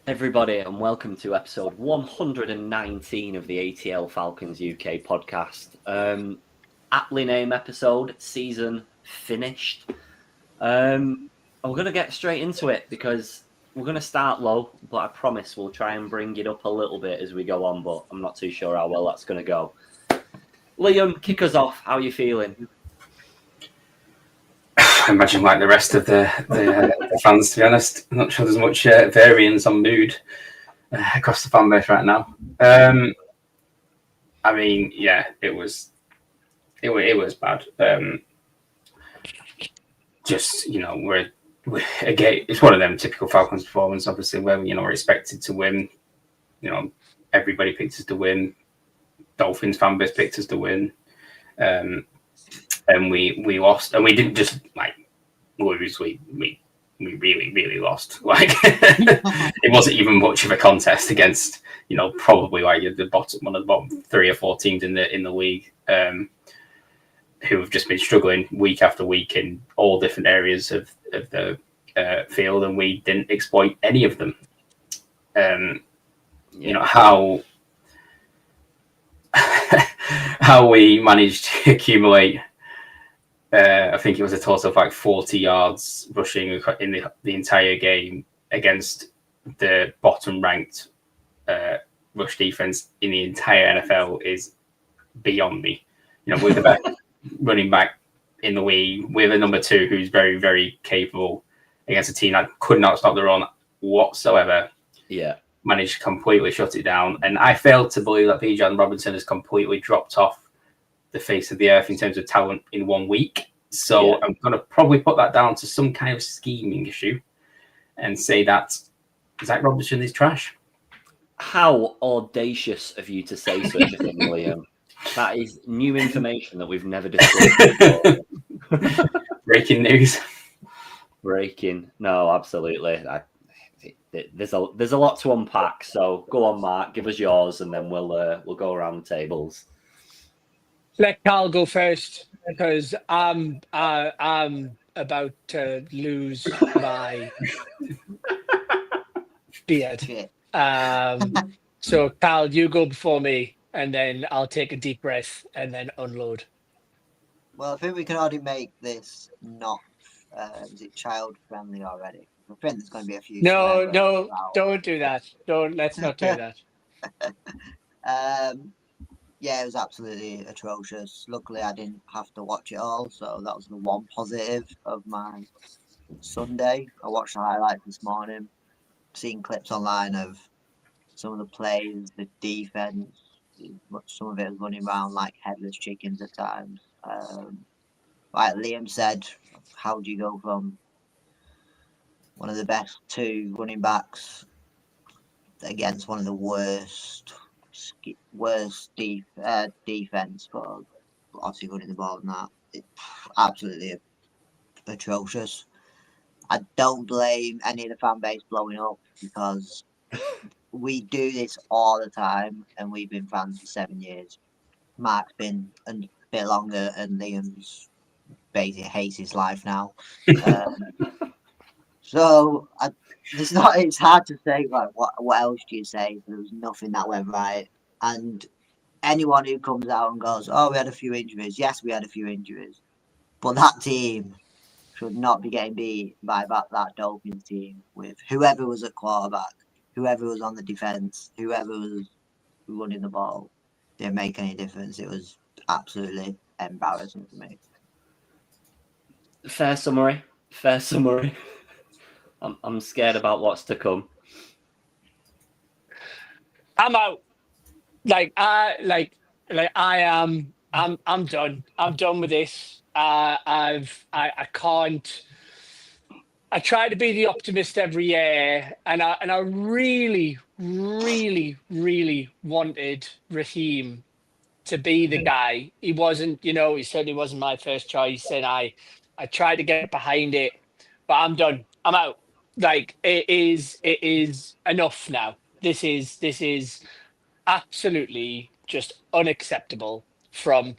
Everybody, and welcome to episode 119 of the ATL Falcons UK podcast. Aptly named episode, season finished. And we're going to get straight into it because we're going to start low, but I promise we'll try and bring it up a little bit as we go on, but I'm not too sure how well that's going to go. Liam, kick us off. How are you feeling? I imagine like the rest of the fans, to be honest. I'm not sure there's much variance on mood across the fan base right now. I mean, yeah, it was bad. Just we're again, it's one of them typical Falcons performance, obviously, where we're expected to win. Everybody picked us to win. Dolphins fan base picked us to win. And we lost, and we didn't just lose. We really lost. Like it wasn't even much of a contest against probably like one of the bottom 3 or 4 teams in the league, who have just been struggling week after week in all different areas of the field, and we didn't exploit any of them. How we managed to accumulate. I think it was a total of like 40 yards rushing in the entire game against the bottom-ranked rush defense in the entire NFL is beyond me. We're the best running back in the league. We're the number 2 who's very, very capable against a team that could not stop the run whatsoever. Yeah. Managed to completely shut it down. And I failed to believe that Bijan Robinson has completely dropped off the face of the earth in terms of talent in 1 week. So I'm going to probably put that down to some kind of scheming issue and say that Zach Robinson is trash. How audacious of you to say such a thing, Liam. That is new information that we've never discussed before. Breaking news. Breaking. No, absolutely. There's a lot to unpack. So go on, Mark. Give us yours, and then we'll go around the tables. Let Carl go first because I'm about to lose my beard. So Carl, you go before me, and then I'll take a deep breath and then unload. Well, I think we can already make this not child friendly already. I think there's going to be a few. No, don't do that. Let's not do that. Yeah, it was absolutely atrocious. Luckily, I didn't have to watch it all, so that was the one positive of my Sunday. I watched the highlights this morning, seen clips online of some of the plays, the defense. Some of it was running around like headless chickens at times. Like Liam said, how do you go from one of the best 2 running backs against one of the worst defense, but obviously running the ball and that, it's absolutely atrocious. I don't blame any of the fan base blowing up because we do this all the time, and we've been fans for 7 years. Mark's been a bit longer, and Liam's basically hates his life now. So it's hard to say like what else do you say? There was nothing that went right, and anyone who comes out and goes, "Oh, we had a few injuries." Yes, we had a few injuries, but that team should not be getting beat by that Dolphins team with whoever was at quarterback, whoever was on the defense, whoever was running the ball. Didn't make any difference. It was absolutely embarrassing for me. Fair summary. I'm scared about what's to come. I'm out. I am. I'm done. I'm done with this. I can't. I try to be the optimist every year, and I really, really, really wanted Raheem to be the guy. He wasn't. He said he wasn't my first choice, and I tried to get behind it, but I'm done. I'm out. Like it is enough now. This is absolutely just unacceptable from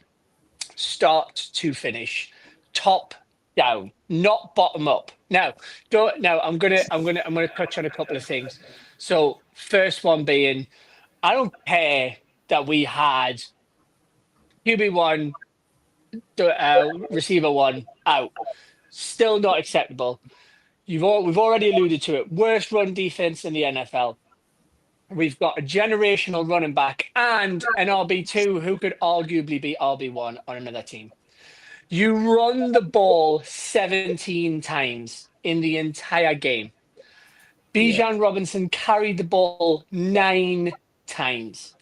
start to finish, top down, not bottom up. Now, I'm gonna touch on a couple of things. So first one being, I don't care that we had QB1, receiver one out. Still not acceptable. We've already alluded to it. Worst run defense in the NFL. We've got a generational running back and an RB2 who could arguably be RB1 on another team. You run the ball 17 times in the entire game. Bijan Robinson carried the ball 9 times.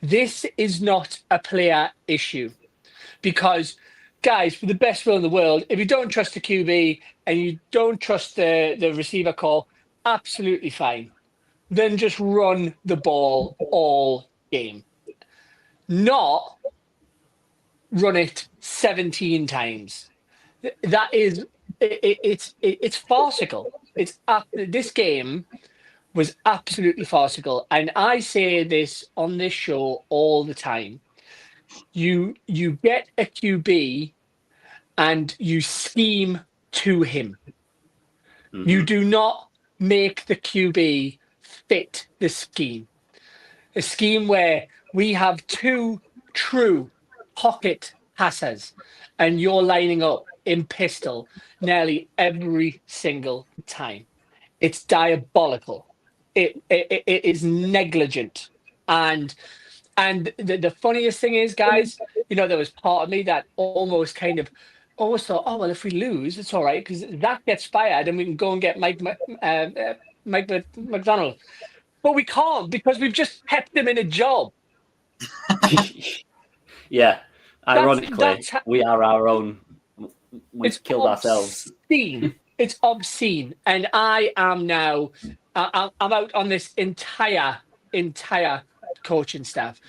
This is not a player issue because, guys, for the best will in the world, if you don't trust the QB and you don't trust the receiver call, absolutely fine. Then just run the ball all game. Not run it 17 times. That is, it's farcical. This game was absolutely farcical, and I say this on this show all the time. You get a QB and you scheme to him. Mm-hmm. You do not make the QB fit the scheme. A scheme where we have 2 true pocket passers and you're lining up in pistol nearly every single time. It's diabolical. It is negligent. And the funniest thing is, guys, there was part of me that almost thought, oh, well, if we lose, it's all right because that gets fired and we can go and get Mike McDonald. But we can't because we've just kept him in a job. Yeah. Ironically, we are our own. We've killed ourselves. It's obscene. And I am now, I'm out on this entire coaching staff.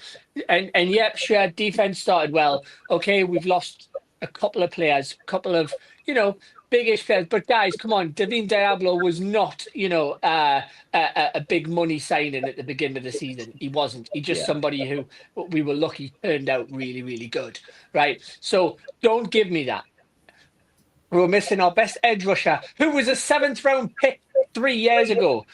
And yep, sure, defense started well. Okay, we've lost a couple of players, big-ish players. But guys, come on, Davin Diablo was not, a big money signing at the beginning of the season. He wasn't. He's just somebody who we were lucky turned out really, really good, right? So don't give me that. We're missing our best edge rusher, who was a 7th-round pick 3 years ago.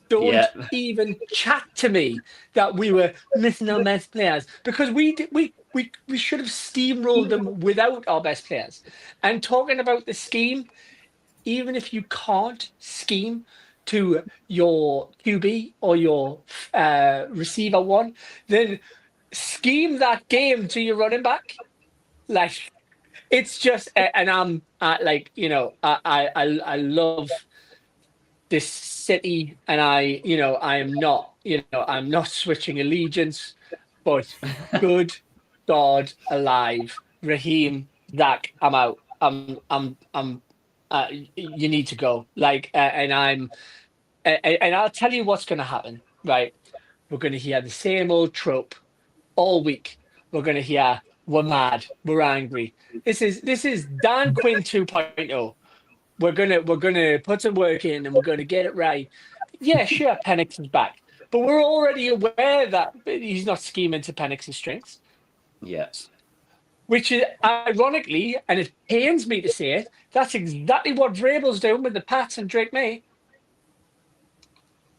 Don't even chat to me that we were missing our best players because we should have steamrolled them without our best players. And talking about the scheme, even if you can't scheme to your QB or your receiver one, then scheme that game to your running back. Like, it's just, and I'm I love this city, and I'm not switching allegiance, but good God alive, Raheem, Zach, I'm out. You need to go. And I'll tell you what's going to happen. Right, we're going to hear the same old trope all week. We're going to hear, we're mad, we're angry. This is Dan Quinn 2.0. We're gonna put some work in and we're gonna get it right. Yeah, sure, Penix is back, but we're already aware that he's not scheming to Penix's strengths. Yes, which is ironically, and it pains me to say it, that's exactly what Vrabel's doing with the Pats and Drake May.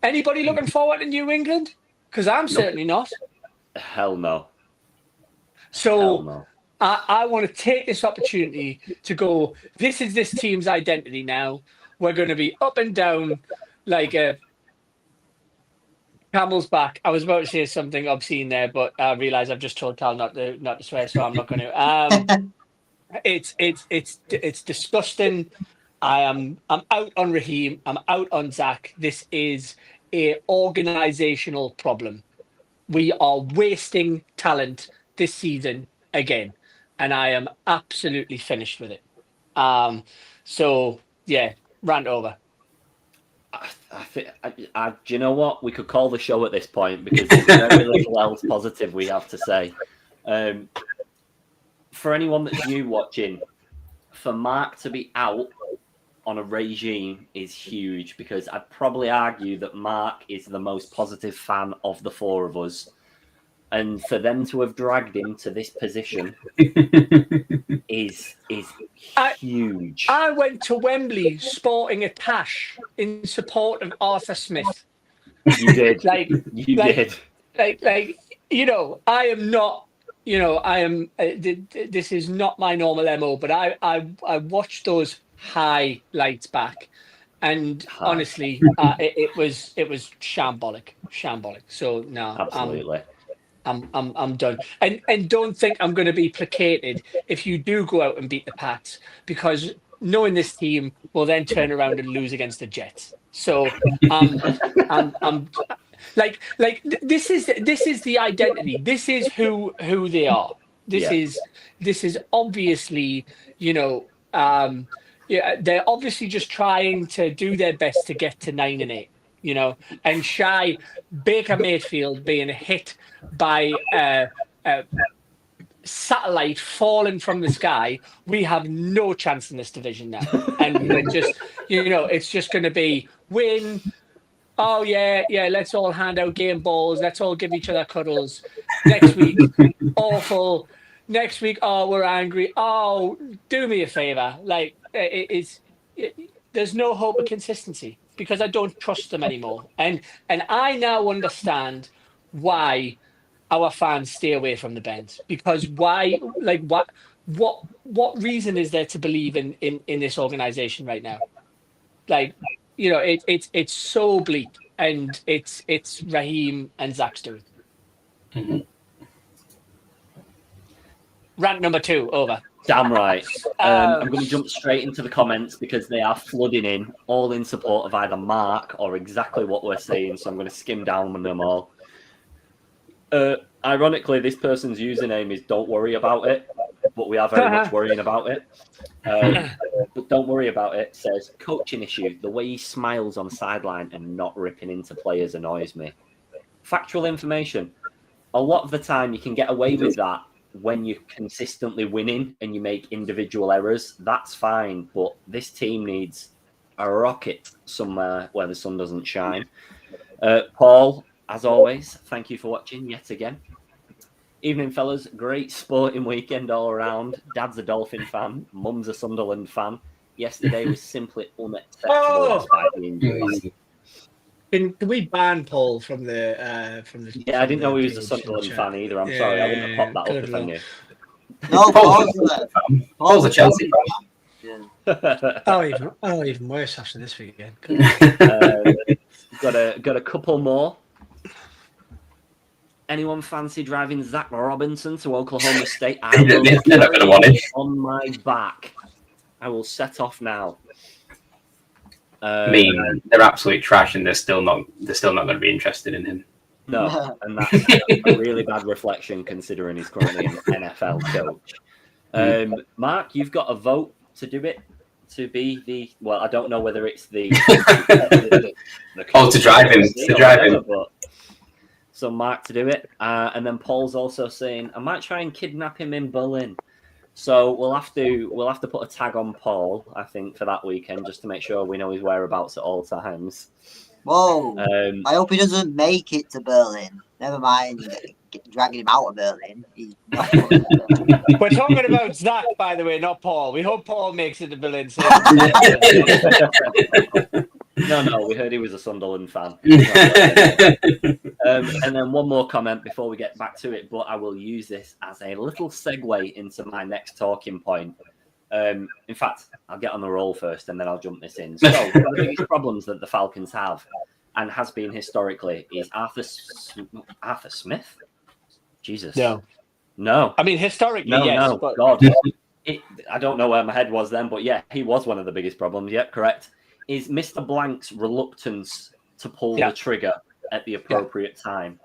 Anybody looking forward to New England? Because I'm certainly not. Hell no. So. Hell no. I want to take this opportunity to go, this is this team's identity now. We're going to be up and down like a camel's back. I was about to say something obscene there, but I realize I've just told Cal not to swear, so I'm not going to. It's disgusting. I'm out on Raheem. I'm out on Zach. This is a organizational problem. We are wasting talent this season again. And I am absolutely finished with it. So yeah, rant over. I think. Do you know what? We could call the show at this point because there's very little else positive we have to say. For anyone that's new watching, for Mark to be out on a regime is huge because I'd probably argue that Mark is the most positive fan of the 4 of us. And for them to have dragged him to this position is huge. I went to Wembley sporting a tash in support of Arthur Smith. You did. You like, did. I am not. I am. This is not my normal MO, but I watched those highlights back, and honestly, it was shambolic. So no, Absolutely. I'm done. And don't think I'm going to be placated if you do go out and beat the Pats, because knowing this team will then turn around and lose against the Jets. So I'm this is the identity. This is who they are. This is obviously, they're obviously just trying to do their best to get to 9-8. And shy Baker Mayfield being hit by a satellite falling from the sky, we have no chance in this division now. And we're just, it's just going to be win. Oh yeah, let's all hand out game balls. Let's all give each other cuddles. Next week, awful. Next week, oh, we're angry. Oh, do me a favor. Like there's no hope of consistency, because I don't trust them anymore. And I now understand why our fans stay away from the Bends. Because why? Like what reason is there to believe in this organization right now? Like, it's so bleak, and it's Raheem and Zach Stewart. Mm-hmm. Rant number 2 over. Damn right. I'm going to jump straight into the comments because they are flooding in, all in support of either Mark or exactly what we're saying. So I'm going to skim down on them all. Ironically, this person's username is "Don't worry about it," but we are very much worrying about it. But don't worry about it. Says coaching issue. The way he smiles on sideline and not ripping into players annoys me. Factual information. A lot of the time, you can get away with that when you're consistently winning and you make individual errors. That's fine, but this team needs a rocket somewhere where the sun doesn't shine. Paul, as always, thank you for watching yet again. Evening, fellas. Great sporting weekend all around. Dad's a Dolphin fan. Mum's a Sunderland fan. Yesterday was simply unacceptable despite the injuries. Can we ban Paul from the Yeah, I didn't know he was a Sunderland fan either. I'm sorry, I wouldn't have popped that up if I knew. No, Paul's a Chelsea fan. Yeah. Even worse after this weekend. Got a couple more. Anyone fancy driving Zach Robinson to Oklahoma State? I will They're not gonna want it. on my back. I will set off now. I mean, they're absolute trash, and they're still not going to be interested in him. No, and that's a really bad reflection considering he's currently an NFL coach. Mark, you've got a vote to do it, to be the. Well, I don't know whether it's the. To drive him. But, so Mark to do it, and then Paul's also saying I might try and kidnap him in Berlin. So we'll have to put a tag on Paul, I think, for that weekend, just to make sure we know his whereabouts at all times. Whoa! I hope he doesn't make it to Berlin. Never mind dragging him out of Berlin. He's not We're talking about Zach, by the way, not Paul. We hope Paul makes it to Berlin. So. No, we heard he was a Sunderland fan. And then one more comment before we get back to it, but I will use this as a little segue into my next talking point. In fact, I'll get on the roll first and then I'll jump this in. So, one of the biggest problems that the Falcons have, and has been historically, is Arthur Smith? Jesus. No. I mean, historically, yes. No, but... God. I don't know where my head was then, but yeah, he was one of the biggest problems. Yep, correct. Is Mr. Blank's reluctance to pull the trigger at the appropriate time.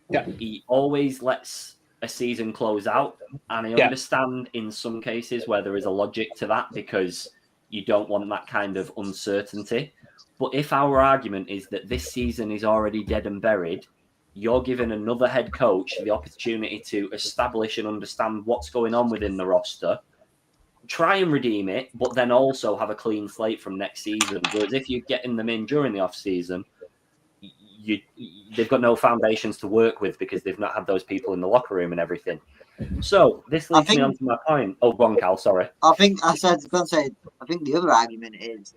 Yeah. He always lets a season close out, and I understand in some cases where there is a logic to that because you don't want that kind of uncertainty. But if our argument is that this season is already dead and buried, you're giving another head coach the opportunity to establish and understand what's going on within the roster, try and redeem it, but then also have a clean slate from next season. Whereas if you're getting them in during the off-season, they've got no foundations to work with because they've not had those people in the locker room and everything. So this leads me on to my point. Oh, go on, Cal, sorry. I think the other argument is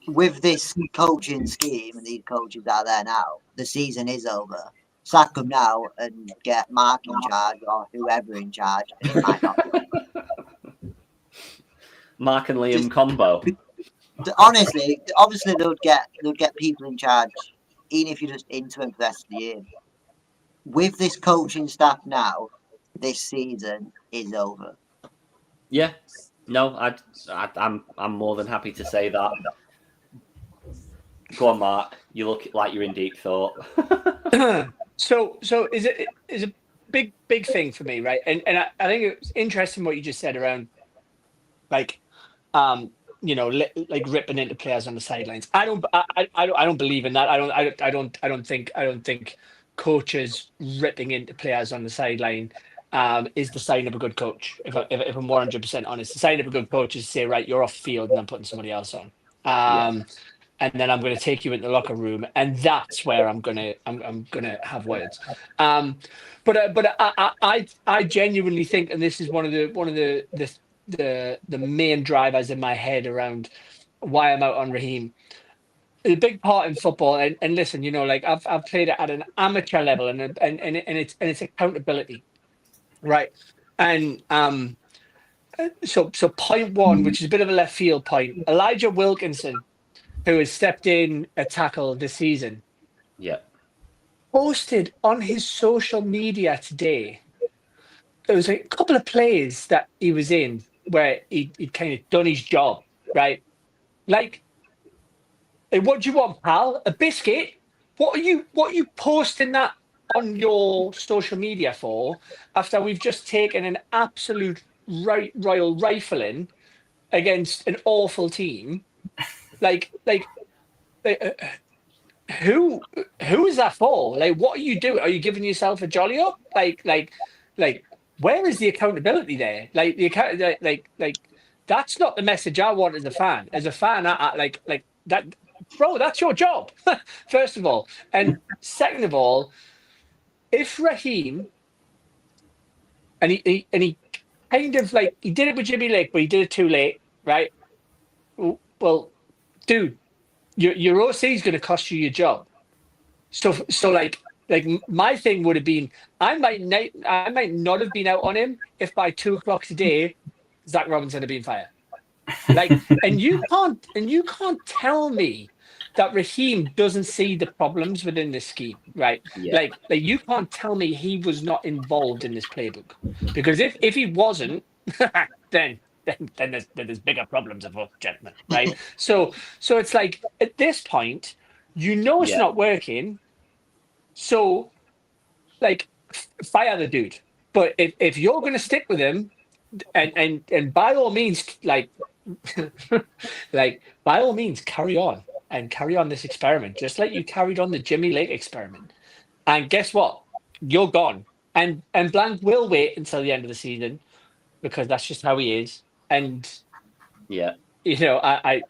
with this coaching scheme and these coaches that are there now, the season is over. Sack them now and get Mark in charge or whoever in charge, and it might not be over. Mark and Liam combo. Honestly, obviously they'll get people in charge, even if you're just into them for the rest of the year. With this coaching staff now, this season is over. Yeah, no, I'm more than happy to say that. Go on, Mark. You look like you're in deep thought. So is a big thing for me, right? And I think it's interesting what you just said around like like ripping into players on the sidelines. I don't believe in that. I don't think coaches ripping into players on the sideline is the sign of a good coach. If I'm 100% honest, the sign of a good coach is to say, right, you're off field and I'm putting somebody else on. And then I'm going to take you into the locker room, and that's where I'm gonna have words. But I genuinely think, and this is one of the main drivers in my head around why I'm out on Raheem. A big part in football, and listen, like I've played it at an amateur level, and it's accountability, right? And so point one, which is a bit of a left field point, Elijah Wilkinson, who has stepped in a tackle this season, posted on his social media today. There was a couple of plays that he was in where he'd kind of done his job, right? Like, hey, what do you want, pal? A biscuit? What are you posting that on your social media for after we've just taken an absolute royal rifling against an awful team? Who is that for? Like, what are you doing? Are you giving yourself a jolly up? Like, where is the accountability there? Like the account, like that's not the message I want as a fan. As a fan, I like that, bro. That's your job, first of all, and second of all, if Raheem and he kind of like he did it with Jimmy Lake, but he did it too late, right? Well, dude, your OC is going to cost you your job. So like my thing would have been I might not have been out on him if by 2:00 today Zach Robinson had been fired. Like, and you can't tell me that Raheem doesn't see the problems within this scheme, right? Like you can't tell me he was not involved in this playbook, because if he wasn't, then there's bigger problems afoot, gentlemen, right? So it's like at this point, it's not working. So, like, fire the dude. But if you're going to stick with him, and by all means, like by all means, carry on this experiment, just like you carried on the Jimmy Lake experiment. And guess what? You're gone. And Blank will wait until the end of the season, because that's just how he is. And I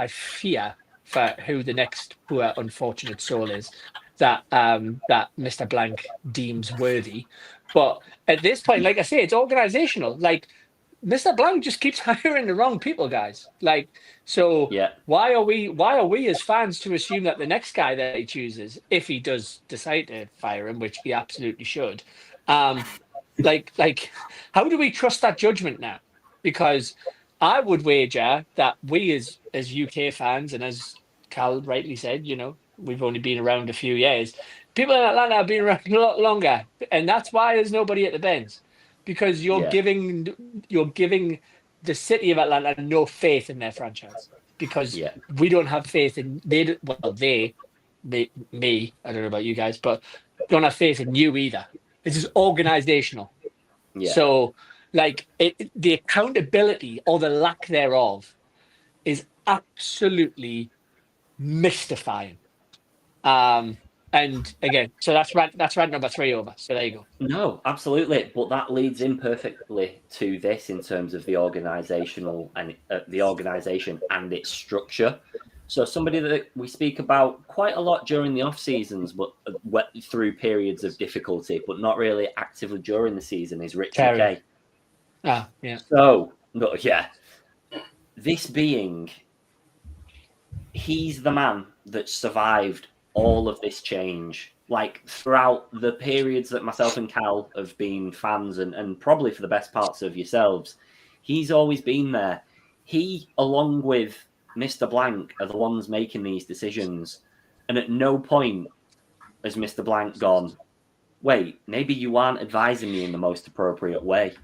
fear for who the next poor unfortunate soul is that Mr. Blank deems worthy. But at this point, like I say, it's organizational. Like, Mr. Blank just keeps hiring the wrong people, guys. Like, so why are we as fans to assume that the next guy that he chooses, if he does decide to fire him, which he absolutely should, like how do we trust that judgment now? Because I would wager that we as UK fans, and as Cal rightly said, we've only been around a few years. People in Atlanta have been around a lot longer, and that's why there's nobody at the Benz, because you're giving the city of Atlanta no faith in their franchise, because we don't have faith in me. I don't know about you guys, but don't have faith in you either. This is organizational. So, like, the accountability or the lack thereof is absolutely mystifying. And again, so that's rant number 3 over. So there you go. No, absolutely. But that leads in perfectly to this in terms of the organizational and the organization and its structure. So somebody that we speak about quite a lot during the off seasons, but through periods of difficulty, but not really actively during the season, is Rich McKay. Yeah. So, this being he's the man that survived all of this change. Like throughout the periods that myself and Cal have been fans, and probably for the best parts of yourselves, he's always been there. He, along with Mr. Blank, are the ones making these decisions. And at no point has Mr. Blank gone, wait, maybe you aren't advising me in the most appropriate way.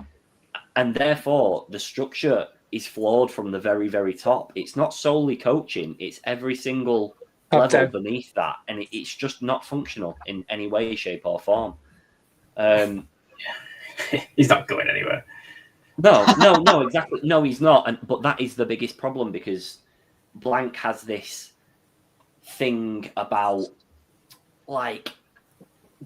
And therefore, the structure is flawed from the very, very top. It's not solely coaching, it's every single level beneath that. And it's just not functional in any way, shape, or form. He's not going anywhere. No, exactly. No, he's not. But that is the biggest problem, because Blank has this thing about like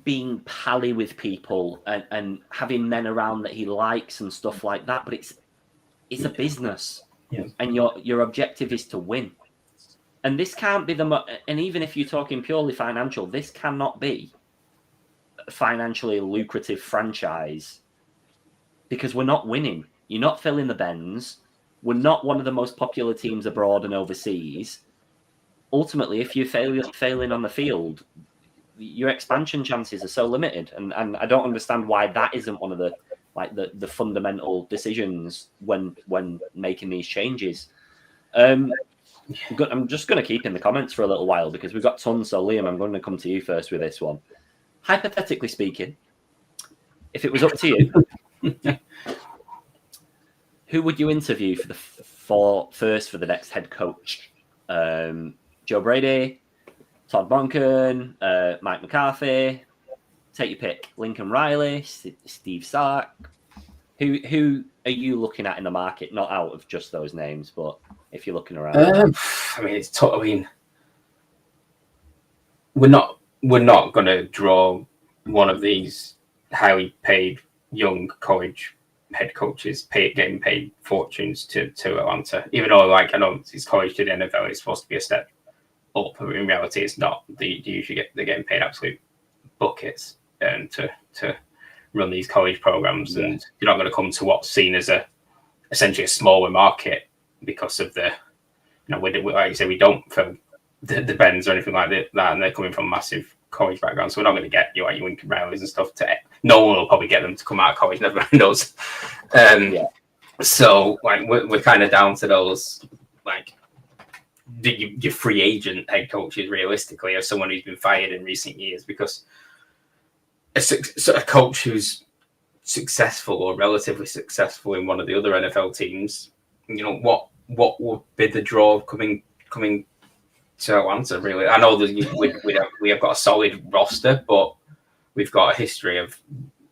being pally with people and having men around that he likes and stuff like that. But it's a business, and your objective is to win. And this can't be and even if you're talking purely financial, this cannot be a financially lucrative franchise, because we're not winning. You're not filling the bends. We're not one of the most popular teams abroad and overseas. Ultimately, if you're failing on the field, your expansion chances are so limited. And I don't understand why that isn't one of the fundamental decisions when making these changes. I'm just going to keep in the comments for a little while, because we've got tons. So Liam, I'm going to come to you first with this one. Hypothetically speaking, if it was up to you, who would you interview for the next head coach? Joe Brady, Todd Monken, Mike McCarthy. Take your pick. Lincoln Riley, Steve Sark. Who are you looking at in the market? Not out of just those names, but if you're looking around. I mean, it's tough. I mean, we're not going to draw one of these highly paid young college head coaches getting paid fortunes to Atlanta. Even though, I know it's college to the NFL, it's supposed to be a step up. But in reality, it's not. They're getting paid absolute buckets to run these college programs, and you're not going to come to what's seen as essentially a smaller market because of the, like you say, we don't fill the bends or anything like that, and they're coming from massive college backgrounds, so we're not going to get like your Lincoln Rileys and stuff. No one will probably get them to come out of college. Never mind us. So we're kind of down to those your free agent head coaches realistically, or someone who's been fired in recent years, because a coach who's successful or relatively successful in one of the other NFL teams, what would be the draw coming to Atlanta? Really, I know that we have got a solid roster, but we've got a history of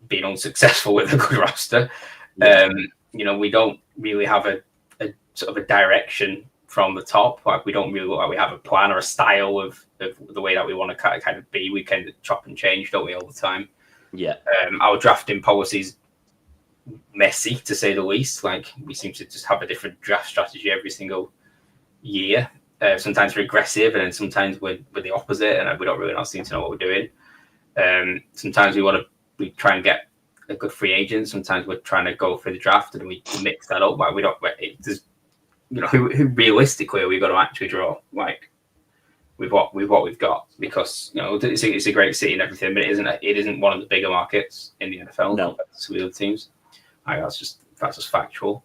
being unsuccessful with a good roster. We don't really have a sort of a direction from the top. Like, we don't really look like we have a plan or a style of the way that we want to kind of be. We kind of chop and change, don't we, all the time? Yeah. Our drafting policy's messy, to say the least. Like, we seem to just have a different draft strategy every single year. Sometimes we're aggressive, and then sometimes we're the opposite, and we don't really seem to know what we're doing. Sometimes we try and get a good free agent. Sometimes we're trying to go for the draft, and we mix that up. Like, we don't. Who realistically are we going to actually draw? Like, with what we've got, because it's a great city and everything, but it isn't one of the bigger markets in the NFL. No, to the other teams. That's just factual.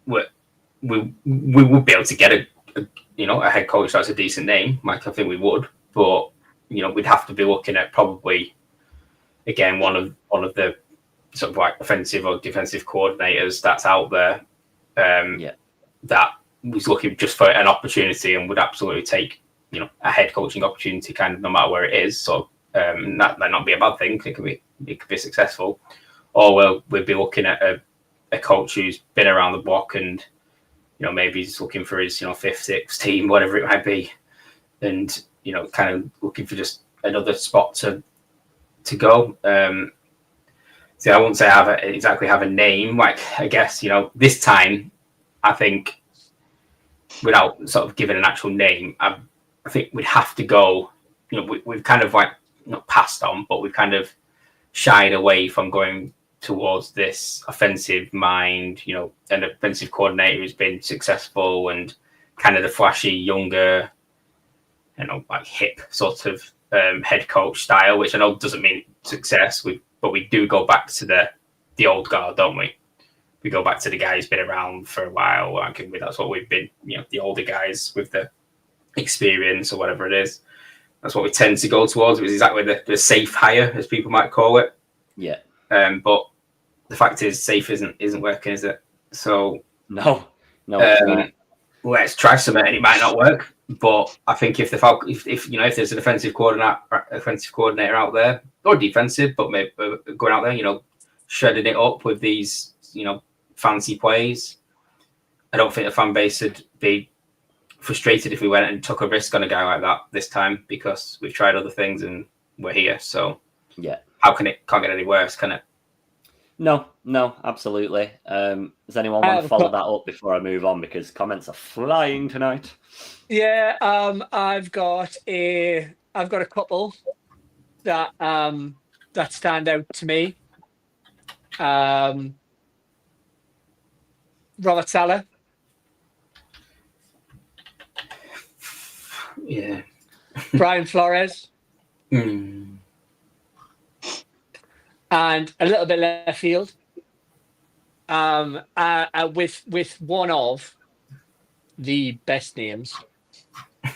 We would be able to get a head coach that's a decent name. Like, I think we would, but we'd have to be looking at probably again one of the sort of like offensive or defensive coordinators that's out there. That was looking just for an opportunity and would absolutely take a head coaching opportunity, kind of no matter where it is. So that might not be a bad thing. It could be successful. Or we'd be looking at a coach who's been around the block and maybe he's looking for his fifth, sixth team, whatever it might be, and kind of looking for just another spot to go. See, I won't say I exactly have a name. Like, I guess this time, I think, without sort of giving an actual name, I think we'd have to go. We've kind of not passed on, but we've kind of shied away from going towards this offensive mind. An offensive coordinator who's been successful and kind of the flashy, younger, like hip sort of head coach style, which I know doesn't mean success. But we do go back to the old guard, don't we? We go back to the guy who's been around for a while. That's what we've been, the older guys with the experience or whatever it is. That's what we tend to go towards. It was exactly the safe hire, as people might call it. Yeah. But the fact is, safe isn't working, is it? So no, it's not. Let's try something, and it might not work. But I think if if there's an offensive coordinator out there, or defensive, but maybe going out there, shredding it up with these, fancy plays, I don't think the fan base would be frustrated if we went and took a risk on a guy like that this time, because we've tried other things and we're here. So yeah, can't get any worse, can it? No, absolutely. Does anyone want to follow that up before I move on, because comments are flying tonight? Yeah, I've got a couple that stand out to me. Robert Saleh. Yeah. Brian Flores. Mm. And a little bit left field. With one of the best names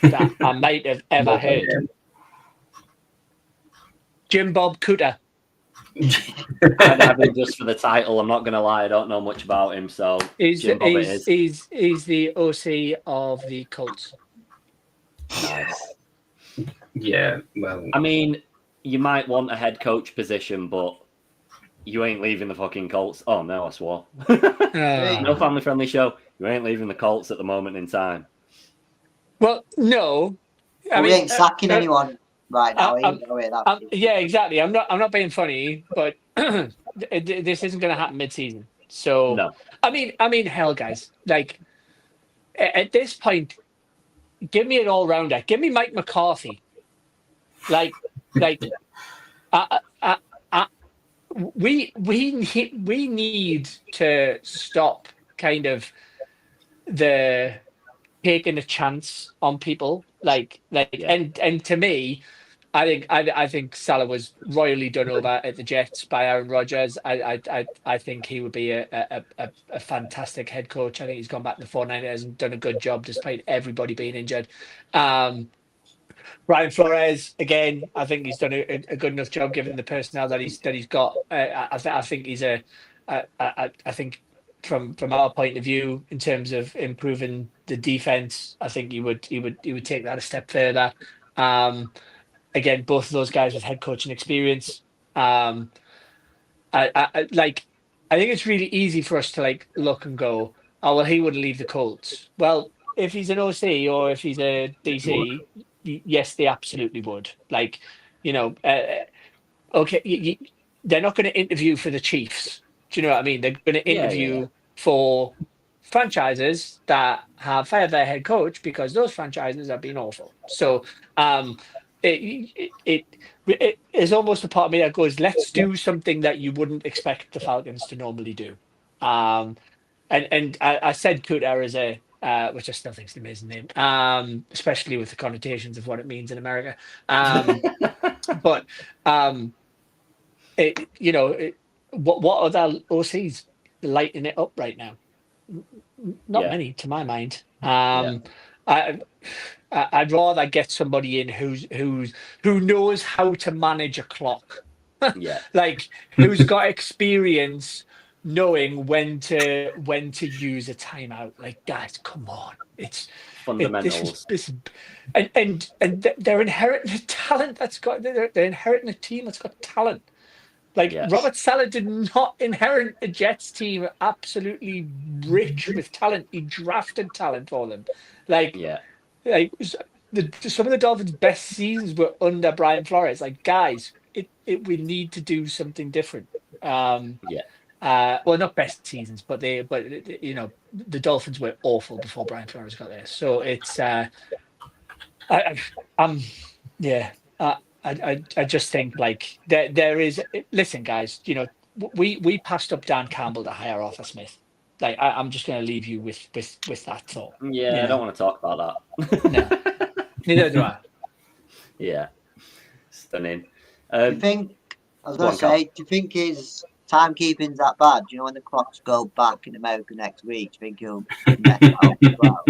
that I might have ever heard. Jim Bob Cooter. I'd have him just for the title. I'm not going to lie, I don't know much about him. So He's the OC of the Colts. Nice. Yeah, well, I mean, you might want a head coach position, but you ain't leaving the fucking Colts. Oh no, I swore. No family-friendly show. You ain't leaving the Colts at the moment in time. Well, no. We ain't sacking anyone right now. Yeah, exactly. I'm not being funny, but this isn't going to happen mid-season. So no. I mean, hell, guys. Like at this point, give me an all-rounder. Give me Mike McCarthy. We need to stop kind of the taking a chance on people. And to me, I think Salah was royally done over at the Jets by Aaron Rodgers. I think he would be a fantastic head coach. I think he's gone back to the 49ers and done a good job despite everybody being injured. Brian Flores, again, I think he's done a good enough job given the personnel that he's got. I think he's I think from our point of view, in terms of improving the defense, I think he would take that a step further. Again, both of those guys with head coaching experience. I think it's really easy for us to look and go, oh well, he wouldn't leave the Colts. Well, if he's an OC or if he's a DC, yes, they absolutely would. Okay, they're not going to interview for the Chiefs. Do you know what I mean? They're going to interview for franchises that have fired their head coach because those franchises have been awful. So it is almost a part of me that goes, let's do something that you wouldn't expect the Falcons to normally do. And I said Cooter as a which I still think is an amazing name, especially with the connotations of what it means in America. But what other OCs lighting it up right now? Not many, to my mind. I'd rather get somebody in who knows how to manage a clock. Yeah, who's got experience knowing when to use a timeout. Guys, come on, it's fundamentals. And they're inheriting a talent they're inheriting a team that's got talent. Robert Saleh did not inherit a Jets team absolutely rich with talent. He drafted talent for them. Some of the Dolphins' best seasons were under Brian Flores. Guys, we need to do something different. Well, not best seasons, but the Dolphins were awful before Brian Flores got there. So it's I just think there is. Listen, guys, we passed up Dan Campbell to hire Arthur Smith. Like I'm just going to leave you with that thought. Yeah, I don't want to talk about that. No, neither do I. Yeah, stunning. Do you think? I was go going on, to say, do you think his timekeeping's that bad? Do you know when the clocks go back in America next week? Do you think he'll mess that up as well?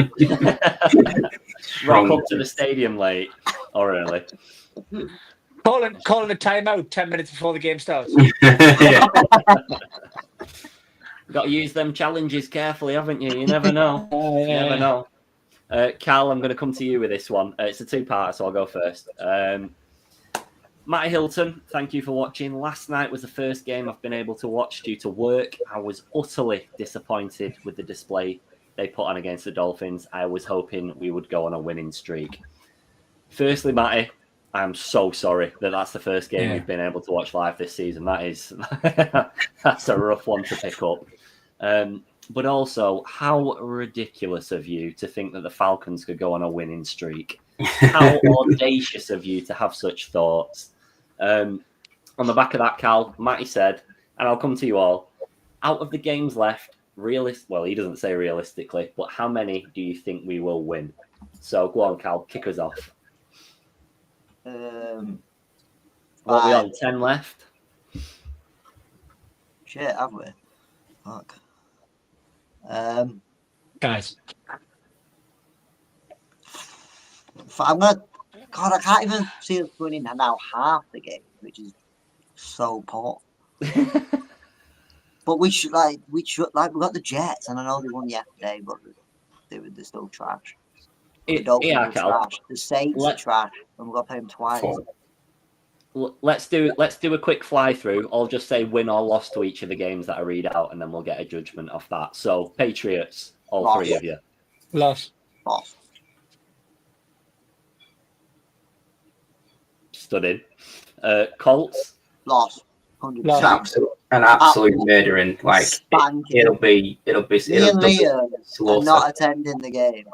Rock up to the stadium late or early. Calling a timeout 10 minutes before the game starts. Yeah. Got to use them challenges carefully, haven't you? You never know. You never Yeah. know. Cal, I'm going to come to you with this one. It's a two-parter, so I'll go first. Matty Hilton, thank you for watching. Last night was the first game I've been able to watch due to work. I was utterly disappointed with the display they put on against the Dolphins. I was hoping we would go on a winning streak. Firstly, Matty, I'm so sorry that that's the first game you've been able to watch live this season. That's a rough one to pick up. But also, how ridiculous of you to think that the Falcons could go on a winning streak. How audacious of you to have such thoughts. On the back of that, Cal, Matty said, and I'll come to you all, out of the games left, well, he doesn't say realistically, but how many do you think we will win? So go on, Cal, kick us off. What are we on, 10 left? Shit, have we? Fuck. Guys. I'm gonna. God, I can't even see us winning now half the game, which is so poor. But we should we got the Jets, and I know they won yesterday, but they're still trash. The Dolphins are trash. The Saints are trash, and we've got to play them twice. Let's do a quick fly through. I'll just say win or loss to each of the games that I read out, and then we'll get a judgment off that. So Patriots, all Loss. three of you. Loss. Stunning. Colts. Loss. 100%. An absolute murdering. Like it'll be not attending the game.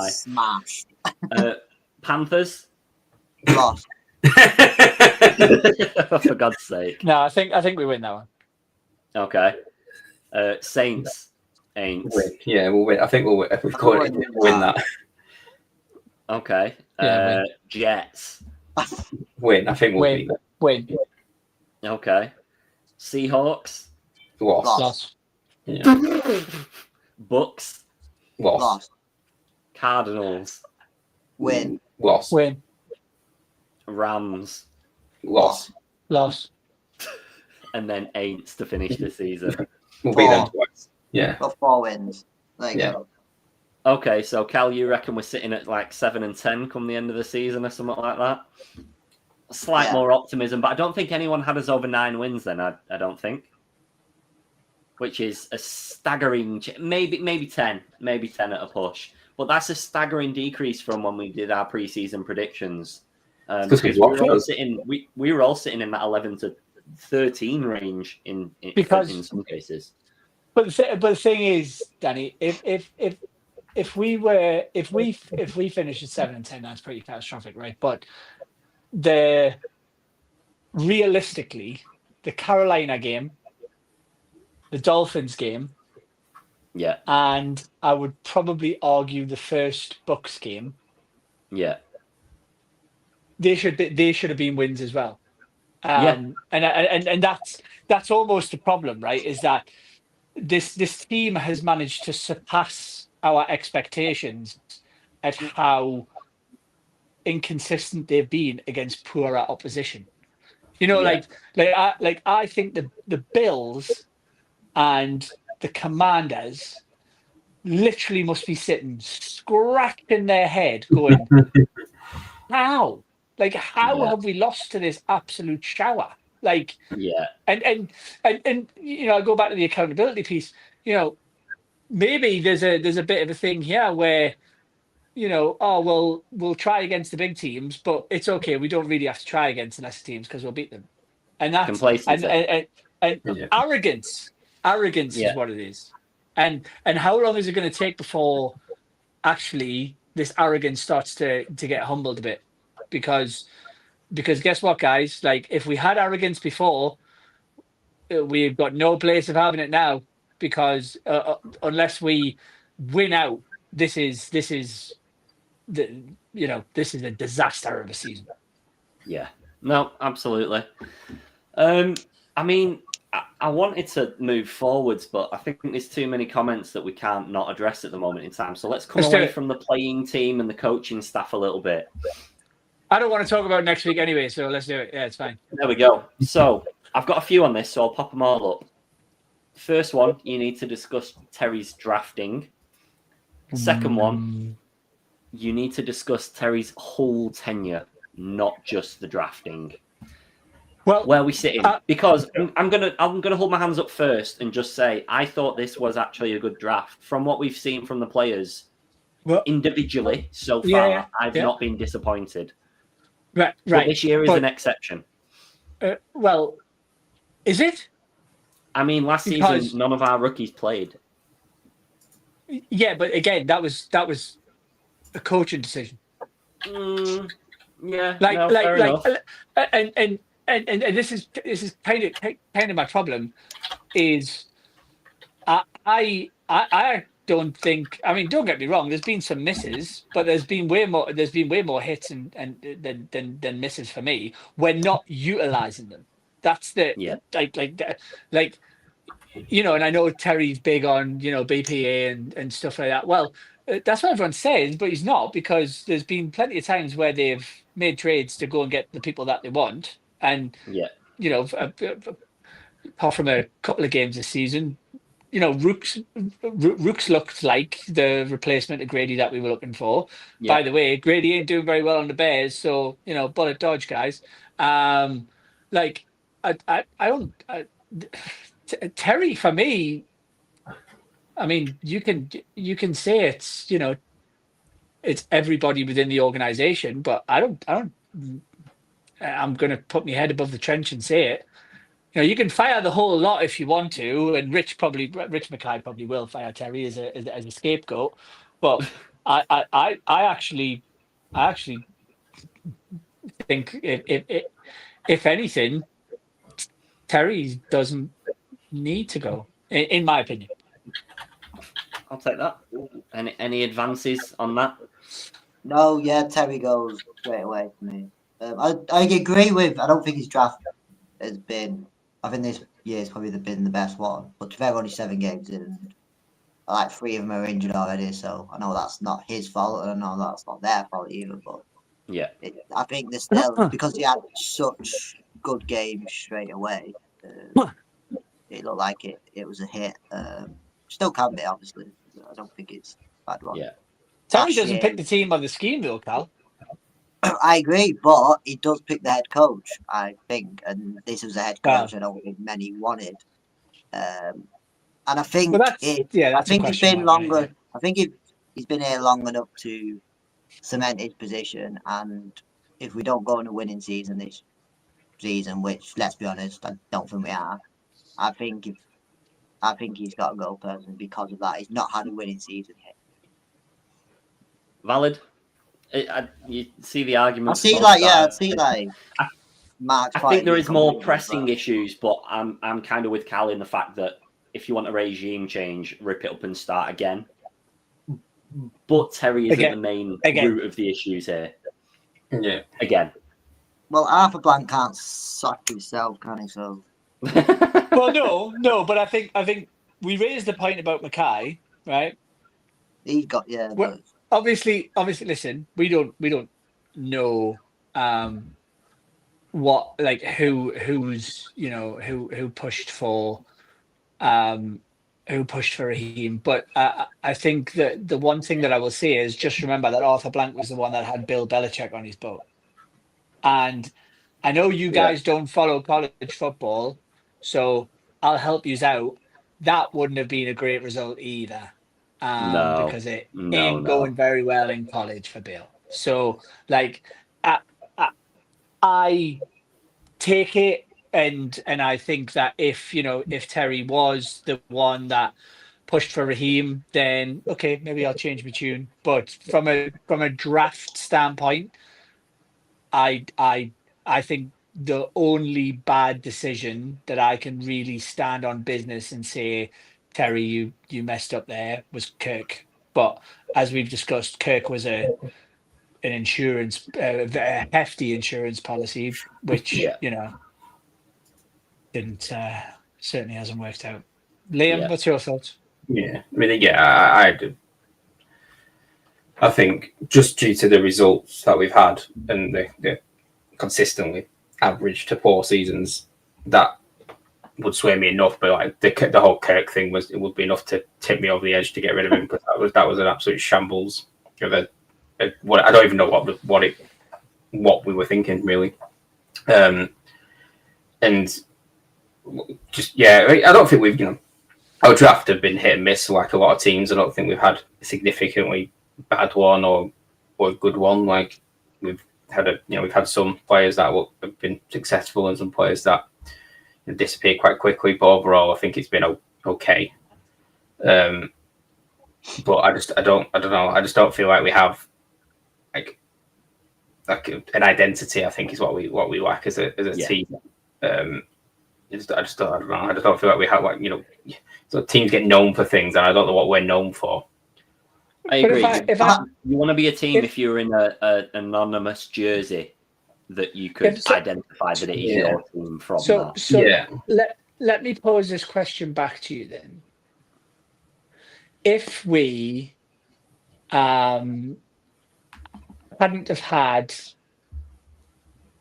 Smashed. Panthers. Lost. For God's sake. No, I think we win that one. Okay. Saints. Ain't. Yeah, we'll win. I think we'll win. We've got it. We'll win that. Okay. Yeah, Jets. Win. I think we'll win. Okay. Seahawks. Loss. Yeah. Bucks. Loss. Cardinals. Win. Loss. Win. Rams. Loss. And then Aints to finish the season. We'll beat them twice. Yeah. Got 4 wins. There you go. Okay, so Cal, you reckon we're sitting at like 7 and 10 come the end of the season or something like that? Slight more optimism, but I don't think anyone had us over 9 wins then, I don't think. Which is a staggering, maybe 10 at a push. But that's a staggering decrease from when we did our preseason predictions. Because we were all sitting in that 11 to 13 range in some cases. But the thing is, Danny, if we finish at 7 and 10, that's pretty catastrophic, right? But realistically, the Carolina game, the Dolphins game, and I would probably argue the first Bucks game, they should have been wins as well. And that's almost the problem, right? Is that this team has managed to surpass our expectations at how inconsistent they've been against poorer opposition. You know, I think the Bills and the Commanders literally must be sitting scratching their head, going, "How? How have we lost to this absolute shower?" And you know, I go back to the accountability piece. You know, maybe there's a bit of a thing here where, you know, we'll try against the big teams, but it's okay. We don't really have to try against the lesser teams because we'll beat them. And that's complacency. And arrogance is what it is. And how long is it going to take before actually this arrogance starts to get humbled a bit? Because guess what, guys? Like, if we had arrogance before, we've got no place of having it now because unless we win out, this is this is a disaster of a season. Yeah, no, absolutely. I mean, I wanted to move forwards, but I think there's too many comments that we can't not address at the moment in time. So let's come away from the playing team and the coaching staff a little bit. I don't want to talk about next week anyway, so let's do it. Yeah, it's fine. There we go. So I've got a few on this, so I'll pop them all up. First one, you need to discuss Terry's drafting. Second one, you need to discuss Terry's whole tenure, not just the drafting. Well, where we sit in, because I'm gonna hold my hands up first and just say I thought this was actually a good draft from what we've seen from the players individually so far. I've not been disappointed. Right. But this year is an exception. Well, is it? I mean, last season none of our rookies played. Yeah, but again, that was a coaching decision. Yeah, and this is kind of my problem is I don't think, I mean, don't get me wrong, there's been some misses, but there's been way more hits than misses for me. We're not utilizing them. That's the like you know, and I know Terry's big on, you know, BPA and stuff like that. Well, that's what everyone says, but he's not, because there's been plenty of times where they've made trades to go and get the people that they want. And, you know, apart from a couple of games this season, you know, Rooks looked like the replacement of Grady that we were looking for. Yeah. By the way, Grady ain't doing very well on the Bears, so, you know, bullet dodge, guys. Like, I don't... Terry, for me, I mean, you can say it's, you know, it's everybody within the organization, but I'm going to put my head above the trench and say it. You know, you can fire the whole lot if you want to, and Rich Mackay probably will fire Terry as a scapegoat. But I actually think if anything, Terry doesn't need to go, in my opinion. I'll take that. Any advances on that? No, yeah, Terry goes straight away for me. I agree with. I don't think his draft has been. I think this year's probably been the best one. But they're only 7 games in, and like 3 of them are injured already. So I know that's not his fault, and I know that's not their fault either. But yeah, I think they're still, because he had such good games straight away. It looked like it was a hit. Still can be, obviously. I don't think it's a bad one. Yeah. Terry doesn't pick the team on the scheme, though, Cal. I agree, but he does pick the head coach, I think, and this was a head coach I don't think many wanted. And I think I think it's been longer. Right? I think he's been here long enough to cement his position, and if we don't go on a winning season this season, which, let's be honest, I don't think we are, I think he's got to go personally because of that. He's not had a winning season yet. Valid. You see the argument. I see Mark's I think there is more pressing issues, but I'm kind of with Cal in the fact that if you want a regime change, rip it up and start again. But Terry isn't the main root of the issues here. Yeah. Again. Well, Arthur Blank can't suck himself, can he? So. Well, no, but I think we raised the point about Mackay, right? He got Well, obviously, listen, we don't know what, like, who's you know who pushed for Raheem, but I think that the one thing that I will say is just remember that Arthur Blank was the one that had Bill Belichick on his boat, and I know you guys don't follow college football, so I'll help you out. That wouldn't have been a great result either. Because it ain't going very well in college for Bill. So, like, I take it, and I think that if Terry was the one that pushed for Raheem, then okay, maybe I'll change my tune. But from a draft standpoint, I think the only bad decision that I can really stand on business and say, Terry, you messed up there, was Kirk. But as we've discussed, Kirk was an insurance, a hefty insurance policy, which didn't certainly hasn't worked out. Liam, what's your thoughts? Yeah, I mean, I think just due to the results that we've had and the consistently average to poor seasons, that would sway me enough. But like the whole Kirk thing it would be enough to tip me over the edge to get rid of him. But that was an absolute shambles. I don't even know what we were thinking really. And just I don't think we've our draft have been hit and miss like a lot of teams. I don't think we've had a significantly bad one or a good one. Like we've had some players that have been successful and some players that disappear quite quickly. But overall, I think it's been okay. But I don't know. I just don't feel like we have like an identity. I think is what we lack as a team. I just don't know. I just don't feel like we have so teams get known for things, and I don't know what we're known for. I agree. You want to be a team if you're in an anonymous jersey that you could identify that it is your team from. So let me pose this question back to you then. If we hadn't have had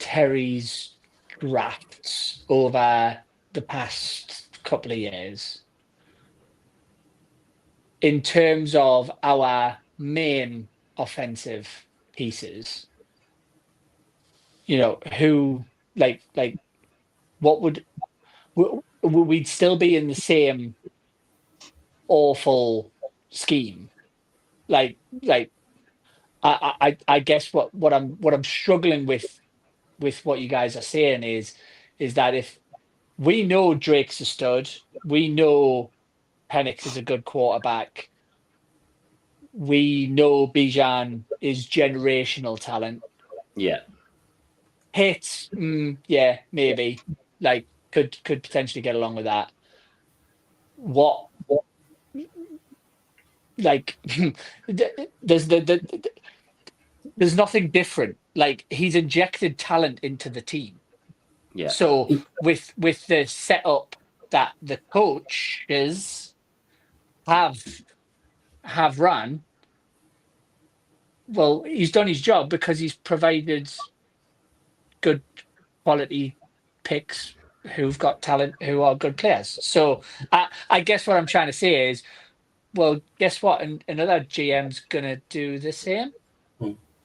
Terry's drafts over the past couple of years, in terms of our main offensive pieces, who what would we'd still be in the same awful scheme? I guess what I'm struggling with what you guys are saying is that if we know Drake's a stud, we know Penix is a good quarterback, we know Bijan is generational talent. Yeah. Hits, maybe could potentially get along with that. There's nothing different. Like he's injected talent into the team. Yeah. So with the setup that the coaches have run, well, he's done his job because he's provided good quality picks who've got talent, who are good players. So I guess what I'm trying to say is, well, guess what? Another GM's gonna do the same.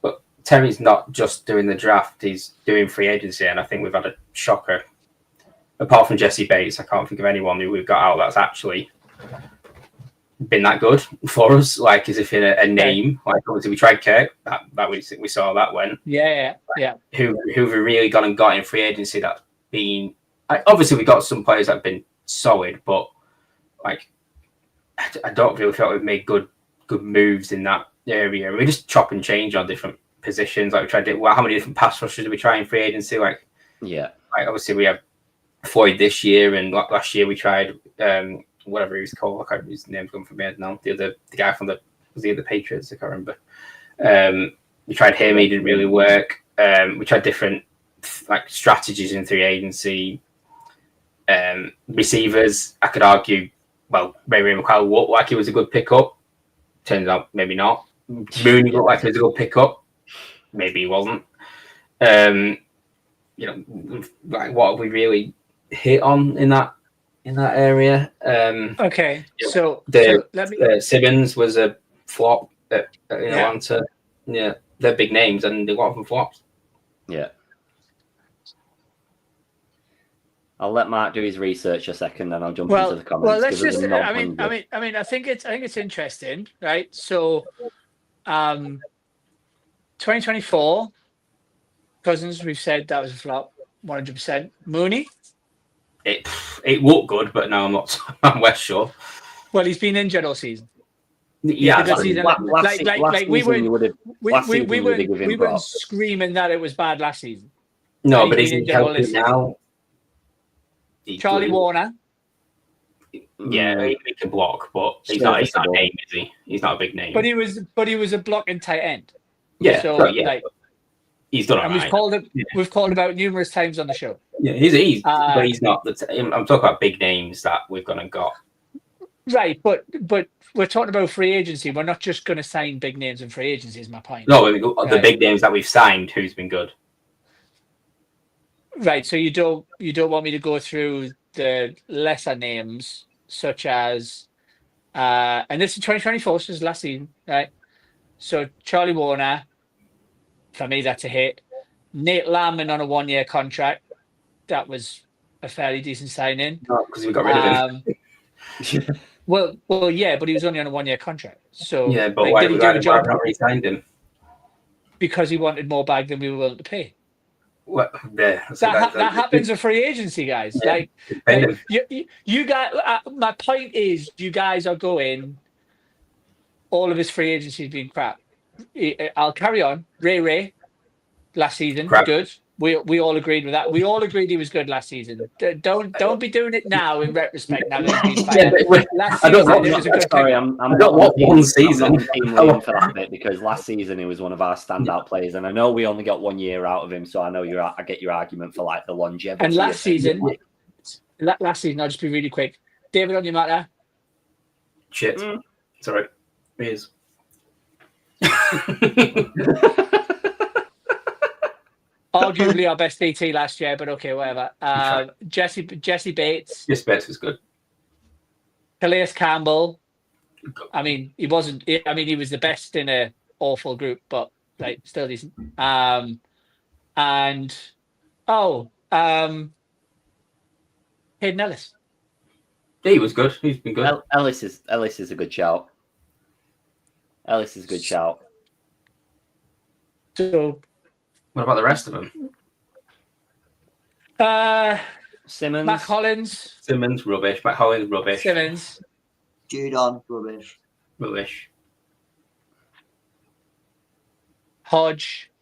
But Terry's not just doing the draft; he's doing free agency, and I think we've had a shocker. Apart from Jesse Bates, I can't think of anyone who we've got out that's actually been that good for us. Like as if in a name. Like obviously we tried Kirk, that we saw that went. Yeah. Who've we really gone and got in free agency that's been. Obviously we got some players that have been solid, but like I don't really feel like we've made good moves in that area. We just chop and change on different positions. Like we tried to. Well, how many different pass rushers did we try in free agency? Like obviously we have Floyd this year, and last year we tried whatever he was called. I can't remember his name's gone from my head now. The guy from the Patriots. I can't remember. We tried him. He didn't really work. We tried different strategies in free agency. Receivers, I could argue. Well, Ray McCall looked like he was a good pickup. Turns out maybe not. Mooney looked like he was a good pickup. Maybe he wasn't. What have we really hit on in that area? Okay, so let me. Simmons was a flop in Atlanta. Yeah, they're big names, and a lot of them flopped. Yeah. I'll let Mark do his research a second, and I'll jump into the comments. Well, let's just. I mean, I think it's interesting, right? So, 2024, Cousins, we've said that was a flop, 100%. Mooney, it looked good, but now I'm not. I'm less sure. Well, he's been injured all season. Yeah, we weren't screaming that it was bad last season. No, And but he's is he been injured all healthy this season. now? Charlie Warner. Yeah, he can block, but he's not a name, is he? He's not a big name. But he was a blocking tight end. Yeah, So right, yeah. like, He's done all and right. we've called about numerous times on the show. Yeah, but he's not. I'm talking about big names that we've gone and got. Right, but we're talking about free agency. We're not just going to sign big names in free agency. Is my point. No, the big names that we've signed, who's been good. Right, so you don't want me to go through the lesser names such as, and this is 2024, so this is last season, right? So Charlie Warner, for me, that's a hit. Nate Landman on a 1-year contract, that was a fairly decent signing. No, because we got rid of him. Well, yeah, but he was only on a 1-year contract. So yeah, but like, why did he have do the we job? not re-signed him? Because he wanted more bag than we were willing to pay. Well, That happens with free agency, guys. Yeah, like you guys. My point is, you guys are going. All of his free agency has been crap. I'll carry on. Ray last season, crap. Good. We all agreed with that. We all agreed he was good last season. Don't be doing it now in retrospect. Now that he's been fired. Last season, it was a good sorry, pick. I'm not one season. I'm team Liam for that bit because last season he was one of our standout players, and I know we only got 1 year out of him, so I know I get your argument for like the longevity. And last season, I'll just be really quick. David, on your matter. Shit. Sorry. He is. Arguably our best DT last year, but okay, whatever. Jesse Bates. Yes, Bates was good. Calais Campbell. I mean, he wasn't. I mean, he was the best in a awful group, but like still decent. And Hayden Ellis. He was good. He's been good. Ellis is a good shout. Ellis is a good shout. So, what about the rest of them? Simmons, Matt Collins. Simmons, rubbish. Matt Hollins, rubbish. Simmons. Judon, rubbish. Rubbish. Hodge.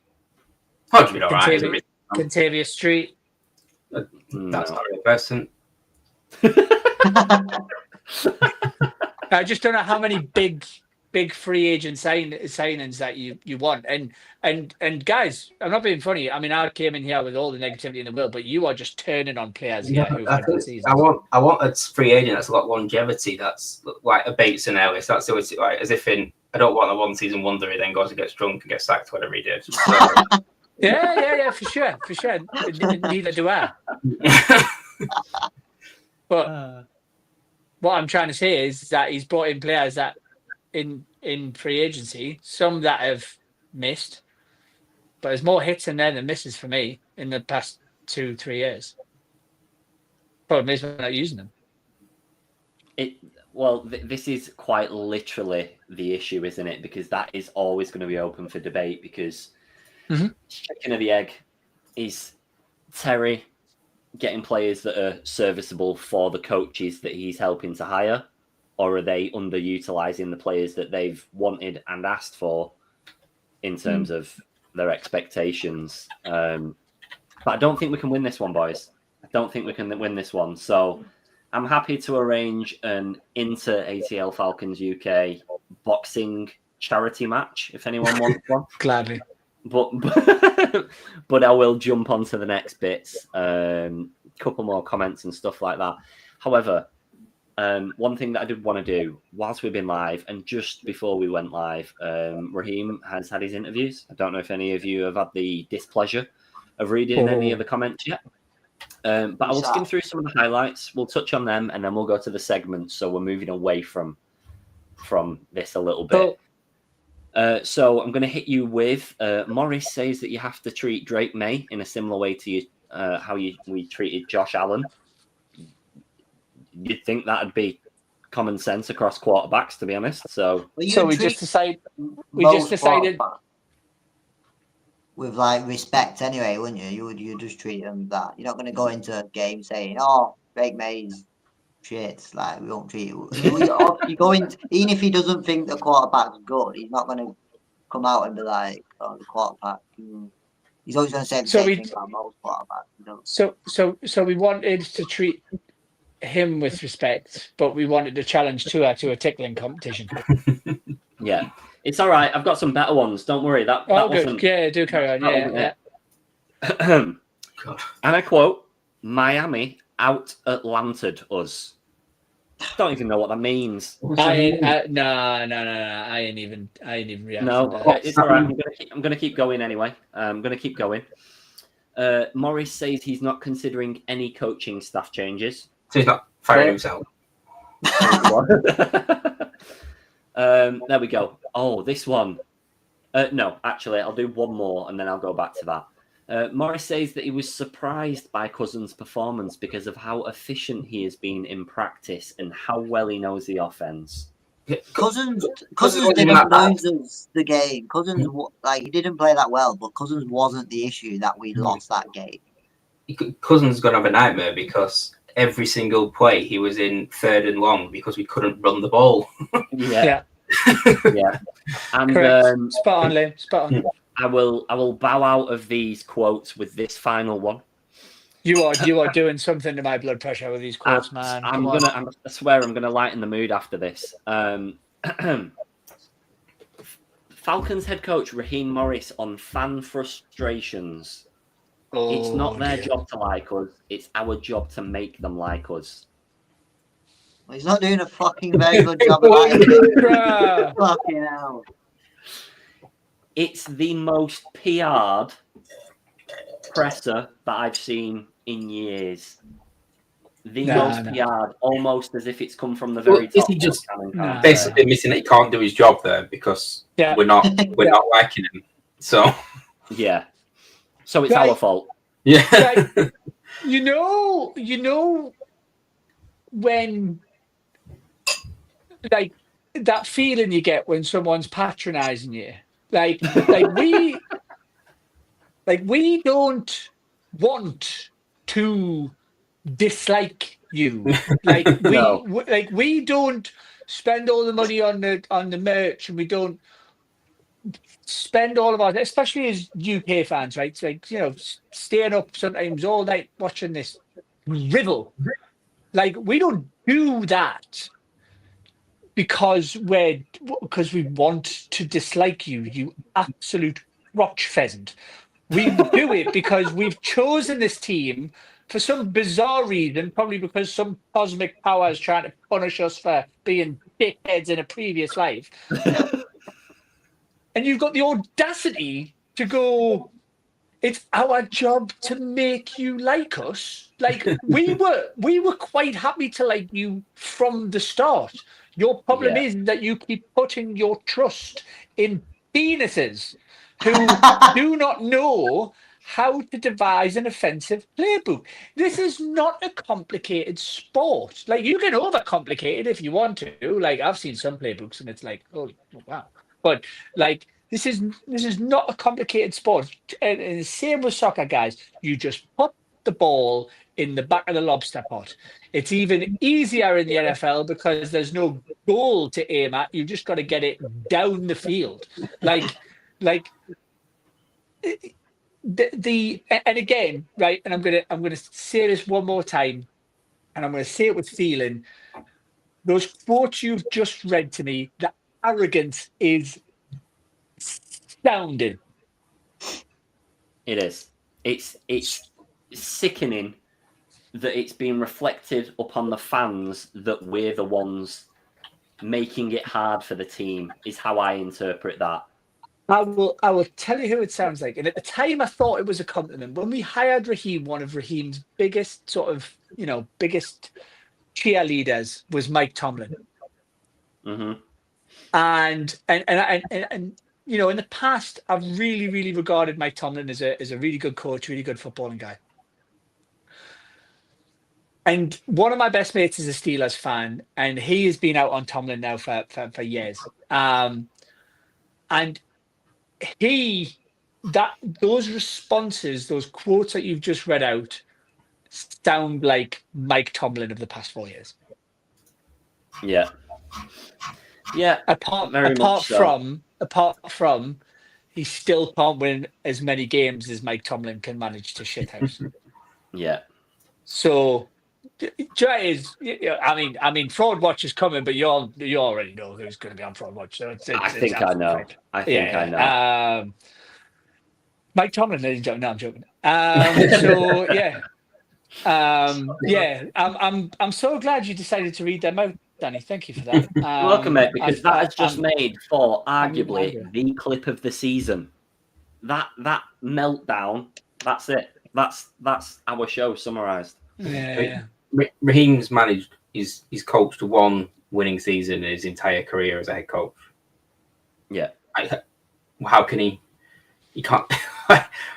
Hodge been alright. Contavious Street. That's not a real person. I just don't know how many big free agent signings that you want. And guys, I'm not being funny. I mean, I came in here with all the negativity in the world, but you are just turning on players here who've had good seasons. I want a free agent that's got longevity. That's like a Bates and Ellis. That's always like as if I don't want a 1 season wonder who then goes and gets drunk and gets sacked, whatever he did. So, yeah, for sure. Neither do I. But what I'm trying to say is that he's brought in players that in free agency, some that have missed, but there's more hits in there than misses for me in the past 2-3 years. Problem is we're not using them. This is quite literally the issue, isn't it? Because that is always going to be open for debate because chicken or the egg is Terry getting players that are serviceable for the coaches that he's helping to hire, or are they underutilizing the players that they've wanted and asked for in terms of their expectations? But I don't think we can win this one, boys. I don't think we can win this one. So I'm happy to arrange an inter-ATL Falcons UK boxing charity match if anyone wants one. Gladly. But I will jump on to the next bits. Couple more comments and stuff like that. However, one thing that I did want to do whilst we've been live and just before we went live, Raheem has had his interviews. I don't know if any of you have had the displeasure of reading any of the comments yet. But I will skim through some of the highlights. We'll touch on them and then we'll go to the segments. So we're moving away from this a little bit. So I'm going to hit you with Morris says that you have to treat Drake May in a similar way to how we treated Josh Allen. You'd think that'd be common sense across quarterbacks, to be honest. So we just decided with like respect anyway, wouldn't you? You just treat them that. You're not going to go into a game saying, "Oh, Drake May's shit." Like we won't treat you. You go in, even if he doesn't think the quarterback's good, he's not going to come out and be like, "Oh, the quarterback." He's always going to say the So same we- thing about most quarterbacks. You know? So we wanted to treat him with respect, but we wanted to challenge Tua to a tickling competition. Yeah, it's all right. I've got some better ones. Don't worry. That Oh, good. wasn't. Yeah, do carry on. that Yeah, wasn't yeah. it. God. And I quote: "Miami out Atlanted us." Don't even know what that means. No. I ain't even reacting No, to that. it's all right. I'm gonna keep going anyway. I'm gonna keep going. Morris says he's not considering any coaching staff changes. So he's not firing himself. There we go. Oh, this one. No, actually, I'll do one more and then I'll go back to that. Morris says that he was surprised by Cousins' performance because of how efficient he has been in practice and how well he knows the offense. Cousins wasn't didn't that bad. lose the game. Cousins he didn't play that well, but Cousins wasn't the issue that we lost that game. Cousins is going to have a nightmare because every single play he was in 3rd and long because we couldn't run the ball. Yeah. And Correct. Spot on, Liam. Spot on. I will bow out of these quotes with this final one. You are doing something to my blood pressure with these quotes, man. I swear I'm gonna lighten the mood after this. Falcons head coach Raheem Morris on fan frustrations. It's not their job to like us. It's our job to make them like us. Well, he's not doing a fucking very good job of that. Bruh. Fucking hell. It's the most PR'd presser that I've seen in years. The most PR'd, almost as if it's come from the very top. Is he just Nah. basically admitting that he can't do his job there because we're not liking him? So Yeah. So it's Right. our fault. yeah. Like, you know when like that feeling you get when someone's patronizing you. Like we don't want to dislike you. Like No. we don't spend all the money on the merch, and we don't spend all of our, especially as UK fans, right? It's like, staying up sometimes all night watching this rivel. Like, we don't do that because we want to dislike you, you absolute crotch pheasant. We do it because we've chosen this team for some bizarre reason, probably because some cosmic power is trying to punish us for being dickheads in a previous life. And you've got the audacity to go, it's our job to make you like us. Like, we were quite happy to like you from the start. Your problem is that you keep putting your trust in penises who do not know how to devise an offensive playbook. This is not a complicated sport. Like, you can overcomplicate it if you want to. Like, I've seen some playbooks and it's like, oh wow. But like, this is not a complicated sport. And the same with soccer, guys. You just put the ball in the back of the lobster pot. It's even easier in the NFL because there's no goal to aim at. You just got to get it down the field. And again, right. And I'm gonna say this one more time, and I'm gonna say it with feeling. Those quotes you've just read to me, the arrogance is astounding. It is. It's sickening that it's being reflected upon the fans that we're the ones making it hard for the team, is how I interpret that. I will tell you who it sounds like. And at the time, I thought it was a compliment. When we hired Raheem, one of Raheem's biggest biggest cheerleaders was Mike Tomlin. Mm-hmm. And in the past, I've really, really regarded Mike Tomlin as a really good coach, really good footballing guy. And one of my best mates is a Steelers fan, and he has been out on Tomlin now for years. And those responses, those quotes that you've just read out, sound like Mike Tomlin of the past 4 years. Yeah. Apart from he still can't win as many games as Mike Tomlin can manage to shithouse. Yeah. So, I mean, Fraud Watch is coming, but you already know who's going to be on Fraud Watch. So I think I know. fraud. I think I know. Mike Tomlin, ladies and gentlemen. No, I'm joking. So yeah, yeah. I'm so glad you decided to read them out, Danny. Thank you for that. Welcome, mate, because that has just I'm- made for arguably angry. the clip of the season. That meltdown. That's it. That's our show summarized. Yeah. Raheem's managed. He's coached one winning season in his entire career as a head coach. Yeah. How can he? He can't.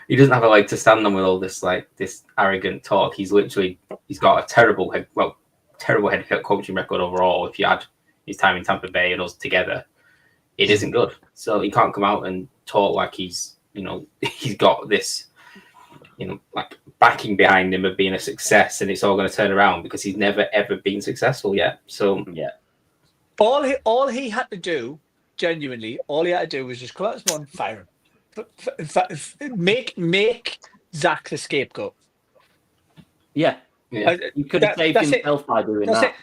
He doesn't have a leg to stand on with all this this arrogant talk. He's got a terrible head coaching record overall. If you add his time in Tampa Bay and us together, it isn't good. So he can't come out and talk like he's got this, like backing behind him of being a success and it's all going to turn around, because he's never ever been successful yet. So yeah, all he had to do, genuinely, all he had to do was just come out as one, fire him, make Zach the scapegoat. yeah. He could have saved himself by doing that.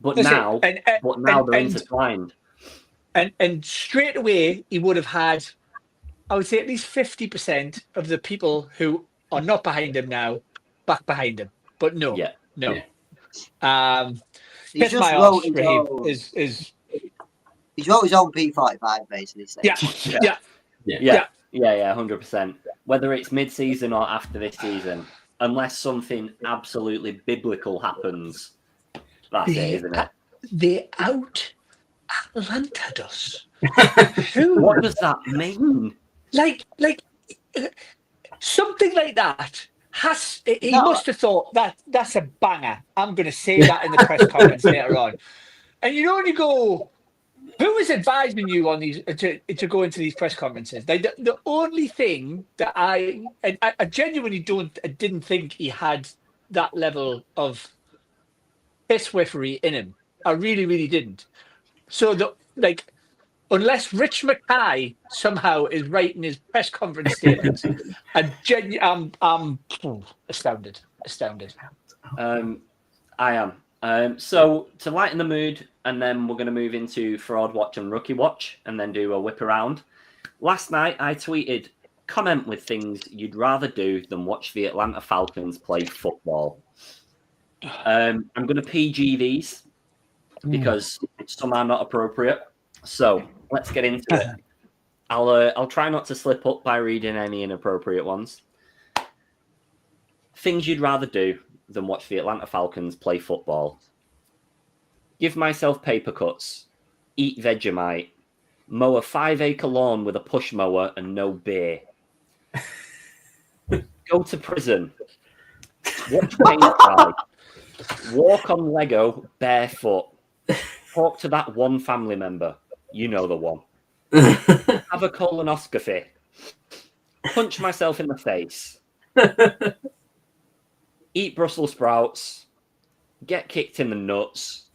But now they're intertwined. And straight away he would have had, I would say, at least 50% of the people who are not behind him now back behind him. But no. Yeah. He's Kiss my just wrote arse, Raheem, is He's wrote his own P45 basically. yeah. 100%. Whether it's mid-season or after this season, unless something absolutely biblical happens, that's it, isn't it? They out-Atlanted us. What does that mean? Like something like that. He must have thought that's a banger. I'm going to say that in the press conference later on. And you go, who is advising you on these to go into these press conferences? The only thing that I genuinely didn't think he had that level of piss whiffery in him. I really, really didn't. So unless Rich Mackay somehow is writing his press conference statements, I'm astounded. I am. So to lighten the mood, and then we're going to move into Fraud Watch and Rookie Watch, and then do a whip around. Last night I tweeted, comment with things you'd rather do than watch the Atlanta Falcons play football. I'm going to PG these because some are not appropriate. So let's get into it. I'll try not to slip up by reading any inappropriate ones. Things you'd rather do than watch the Atlanta Falcons play football. Give myself paper cuts. Eat Vegemite. Mow a 5-acre lawn with a push mower and no beer. Go to prison. Watch paint dry. Walk on Lego barefoot. Talk to that one family member. You know the one. Have a colonoscopy. Punch myself in the face. Eat Brussels sprouts. Get kicked in the nuts.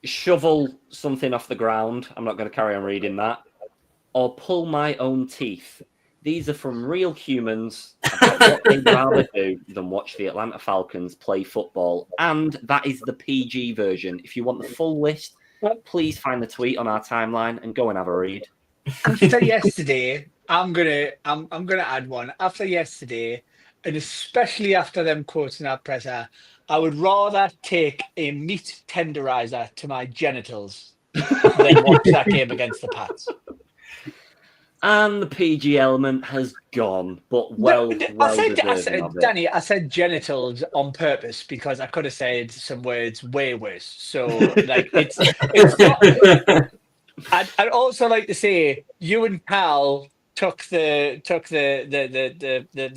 Shovel something off the ground. I'm not going to carry on reading that. Or pull my own teeth. These are from real humans about what they'd rather do than watch the Atlanta Falcons play football. And that is the PG version. If you want the full list, please find the tweet on our timeline and go and have a read. After yesterday, I'm gonna add one. After yesterday, and especially after them quoting our presser, I would rather take a meat tenderizer to my genitals than watch that game against the Pats. And the PG element has gone, but Danny, I said genitals on purpose because I could have said some words way worse. So it's not. I'd also like to say you and Cal took the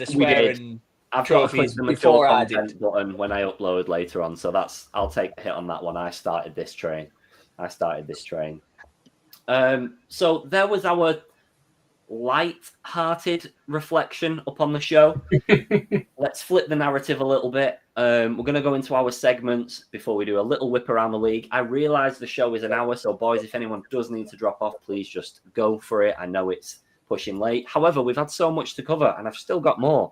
swearing. I've got to click the mature content button when I upload later on, so I'll take a hit on that one. I started this train. So there was our light-hearted reflection upon the show. Let's flip the narrative a little bit. We're going to go into our segments before we do a little whip around the league. I realise the show is an hour, so boys, if anyone does need to drop off, please just go for it. I know it's pushing late. However, we've had so much to cover, and I've still got more.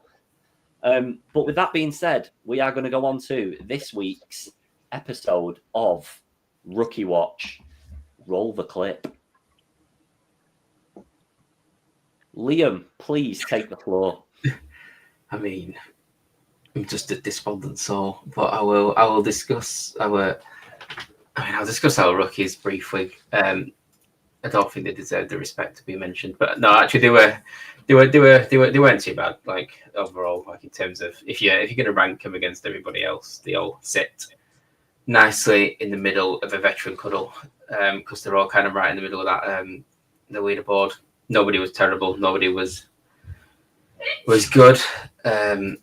But with that being said, we are going to go on to this week's episode of Rookie Watch. Roll the clip. Liam, please take the floor. I mean, I'm just a despondent soul, but I will discuss I'll discuss our rookies briefly. I don't think they deserve the respect to be mentioned, but no, actually they weren't too bad. Like overall, like in terms of if you're going to rank them against everybody else, they all sit nicely in the middle of a veteran cuddle because they're all kind of right in the middle of that the leaderboard. Nobody was terrible. Nobody was good. I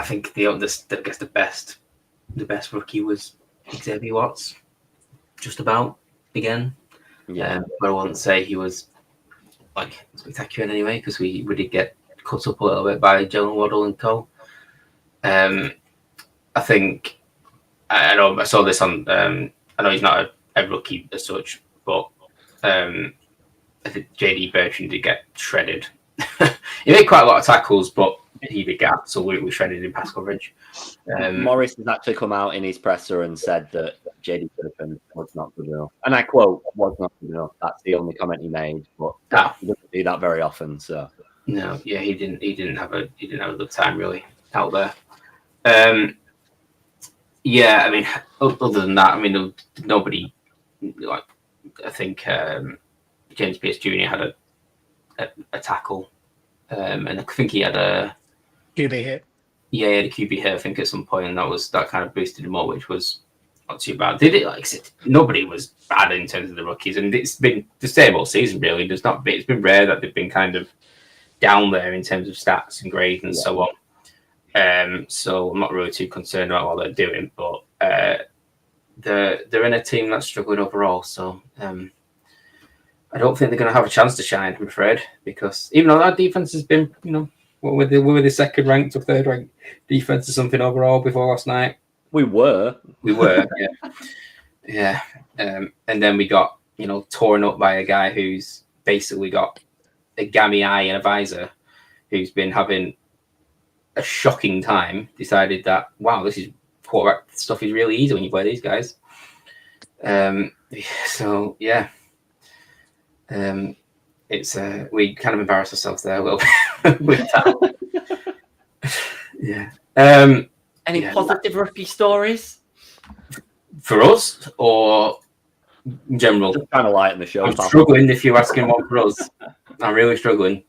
think the best rookie was Xavier Watts, just about again. Yeah, but I wouldn't say he was like spectacular anyway because we did get cut up a little bit by Jalen Waddle and co. I think I know I saw this on. I know he's not a rookie as such, but I think JD Bertrand did get shredded. He made quite a lot of tackles, but he did get absolutely shredded in pass coverage. Morris has actually come out in his presser and said that JD Bertrand was not good enough. And I quote, was not good enough. That's the only comment he made, but he doesn't do that very often. So no, yeah, he didn't have a good time really out there. Yeah, I mean, other than that, I mean, nobody like. I think James Pierce Jr. had a tackle, and I think he had a QB hit. Yeah, he had a QB hit. I think at some point, and that kind of boosted him up, which was not too bad. Did it like nobody was bad in terms of the rookies, and it's been the same all season really. It's been rare that they've been kind of down there in terms of stats and grades and so on. So I'm not really too concerned about what they're doing, but they're in a team that's struggling overall. So I don't think they're going to have a chance to shine, I'm afraid, because even though that defense has been, we were the second ranked or third ranked defense or something overall before last night. We were, yeah. And then we got, torn up by a guy who's basically got a gammy eye and a visor, who's been having a shocking time. Decided that this is quarterback stuff is really easy when you play these guys. So yeah. It's we kind of embarrassed ourselves there a little bit with that. Yeah. Any positive rookie stories for us or in general? Just kind of lighten the show. I'm struggling if you're asking one for us. I'm really struggling.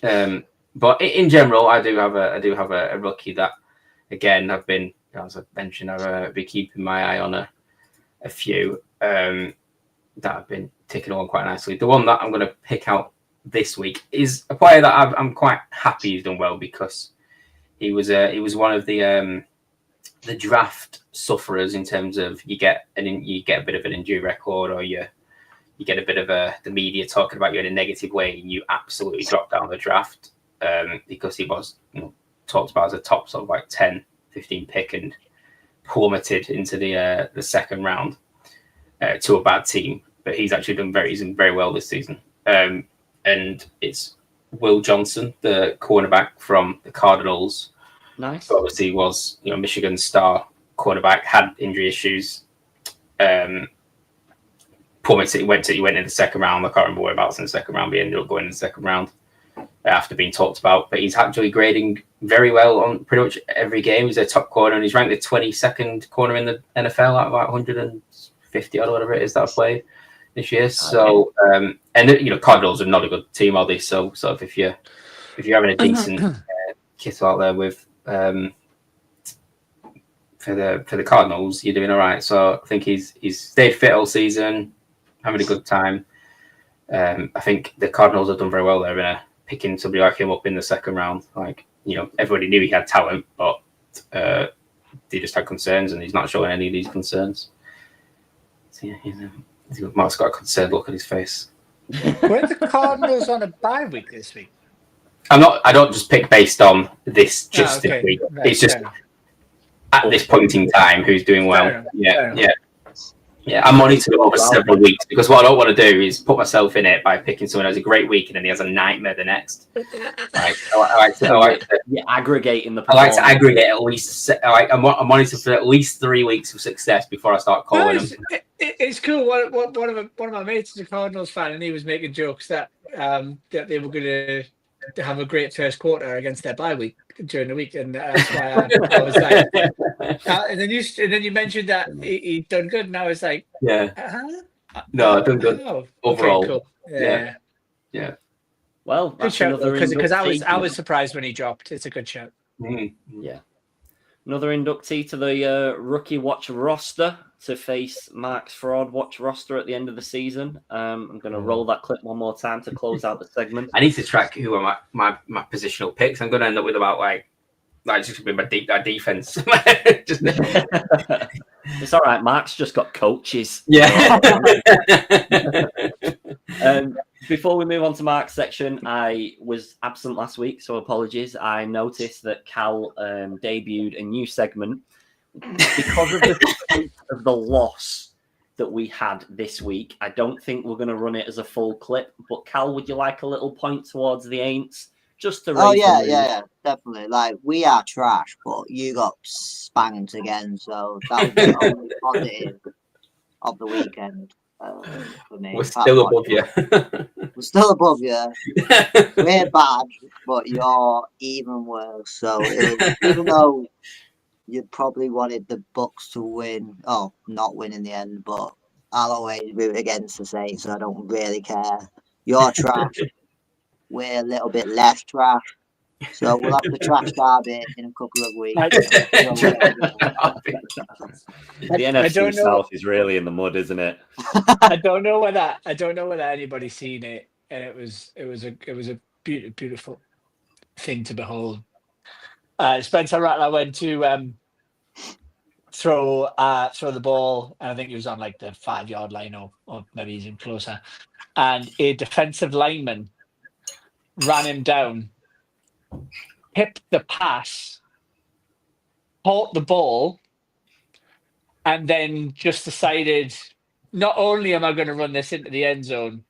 But in general, I do have a rookie that, again, I've been, as I mentioned, I've been keeping my eye on a few that have been ticking along quite nicely. The one that I'm going to pick out this week is a player that I'm quite happy he's done well because he was one of the draft sufferers in terms of you get a bit of an injury record or you get a bit of the media talking about you in a negative way and you absolutely drop down the draft because he was talked about as a top sort of like 10, 15 pick and plummeted into the second round to a bad team. But he's actually done very well this season. And it's Will Johnson, the cornerback from the Cardinals. Nice. Who obviously was Michigan's star cornerback, had injury issues. Plummeted. He went in the second round. I can't remember whereabouts in the second round, but he ended up going in the second round after being talked about. But he's actually grading very well on pretty much every game. He's a top corner, and he's ranked the 22nd corner in the NFL out of about 150 or whatever it is that I've played this year. So, and Cardinals are not a good team, are they? So, sort of if you're having a decent kit out there with for the Cardinals, you're doing all right. So I think he's stayed fit all season, having a good time. I think the Cardinals have done very well there in picking somebody like him up in the second round. Like, everybody knew he had talent, but they just had concerns, and he's not showing any of these concerns. So, yeah, Mark's got a concerned look on his face. Were the Cardinals on a bye week this week? I don't just pick based on this this okay. week. Right, It's just fair enough. at this point in time who's doing Fair well. enough, fair Yeah, enough. yeah. Yeah, I monitor it over several weeks because what I don't want to do is put myself in it by picking someone who has a great week and then he has a nightmare the next. Right. You're aggregating the I like to performance. aggregate at least. I monitor for at least 3 weeks of success before I start No, calling them. it's cool. One of my mates is a Cardinals fan, and he was making jokes that that they were going to have a great first quarter against their bye week during the week, and that's why I was like, and then you mentioned that he'd done good, and I was like, Yeah. huh? No, done good Oh, overall. Okay, cool. Yeah. Well, Good that's shout another because I inductee. was surprised when he dropped. It's a good shout. Yeah. Another inductee to the Rookie Watch roster to face Mark's Fraud Watch roster at the end of the season. I'm going to roll that clip one more time to close out the segment. I need to track who are my positional picks. I'm going to end up with about like it's just going to be my defense. It's all right. Mark's just got coaches. Yeah. Before we move on to Mark's section, I was absent last week, so apologies. I noticed that Cal debuted a new segment because of the loss that we had this week. I don't think we're going to run it as a full clip, but Cal, would you like a little point towards the Aints? Just to raise yeah, definitely. Like, we are trash, but you got spanked again, so that was the only positive of the weekend for me. We're still above you. We're still above you. We're bad, but you're even worse. So even though you probably wanted the Bucks to win, not win in the end, but I'll always root against the Saints, so I don't really care. You're trash. We're a little bit less trash. So we'll have the trash derby in a couple of weeks. The NFC South is really in the mud, isn't it? I don't know whether anybody's seen it, and it was a beautiful thing to behold. Spencer Rattler went to throw the ball, and I think he was on like the 5-yard line, or maybe he's even closer, and a defensive lineman ran him down, tipped the pass, caught the ball, and then just decided, not only am I going to run this into the end zone,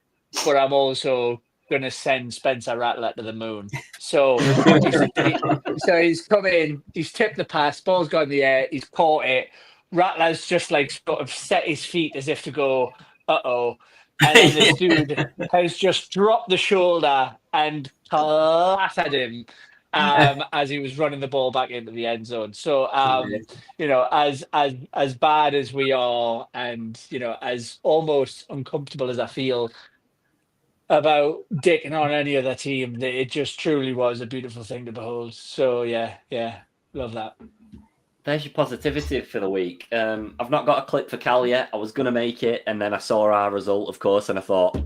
but I'm going to send Spencer Rattler to the moon. So he's come in, he's tipped the pass, ball's gone in the air, he's caught it. Rattler's just like sort of set his feet as if to go, uh-oh. And then this dude has just dropped the shoulder and clattered him as he was running the ball back into the end zone. So, as bad as we are, and as almost uncomfortable as I feel about dicking on any other team, it just truly was a beautiful thing to behold. So yeah, love that. There's your positivity for the week. I've not got a clip for Cal yet. I was going to make it, and then I saw our result, of course, and I thought,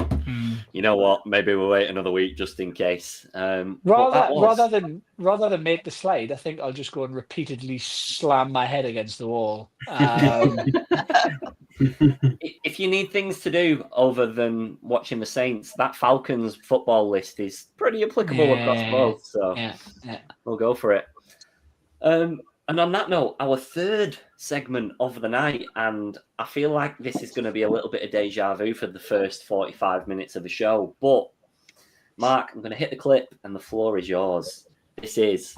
you know what? Maybe we'll wait another week just in case. Rather than make the slide, I think I'll just go and repeatedly slam my head against the wall. If you need things to do other than watching the Saints, that Falcons football list is pretty applicable across both. So we'll go for it. And on that note, our third segment of the night, and I feel like this is going to be a little bit of deja vu for the first 45 minutes of the show. But, Mark, I'm going to hit the clip, and the floor is yours. This is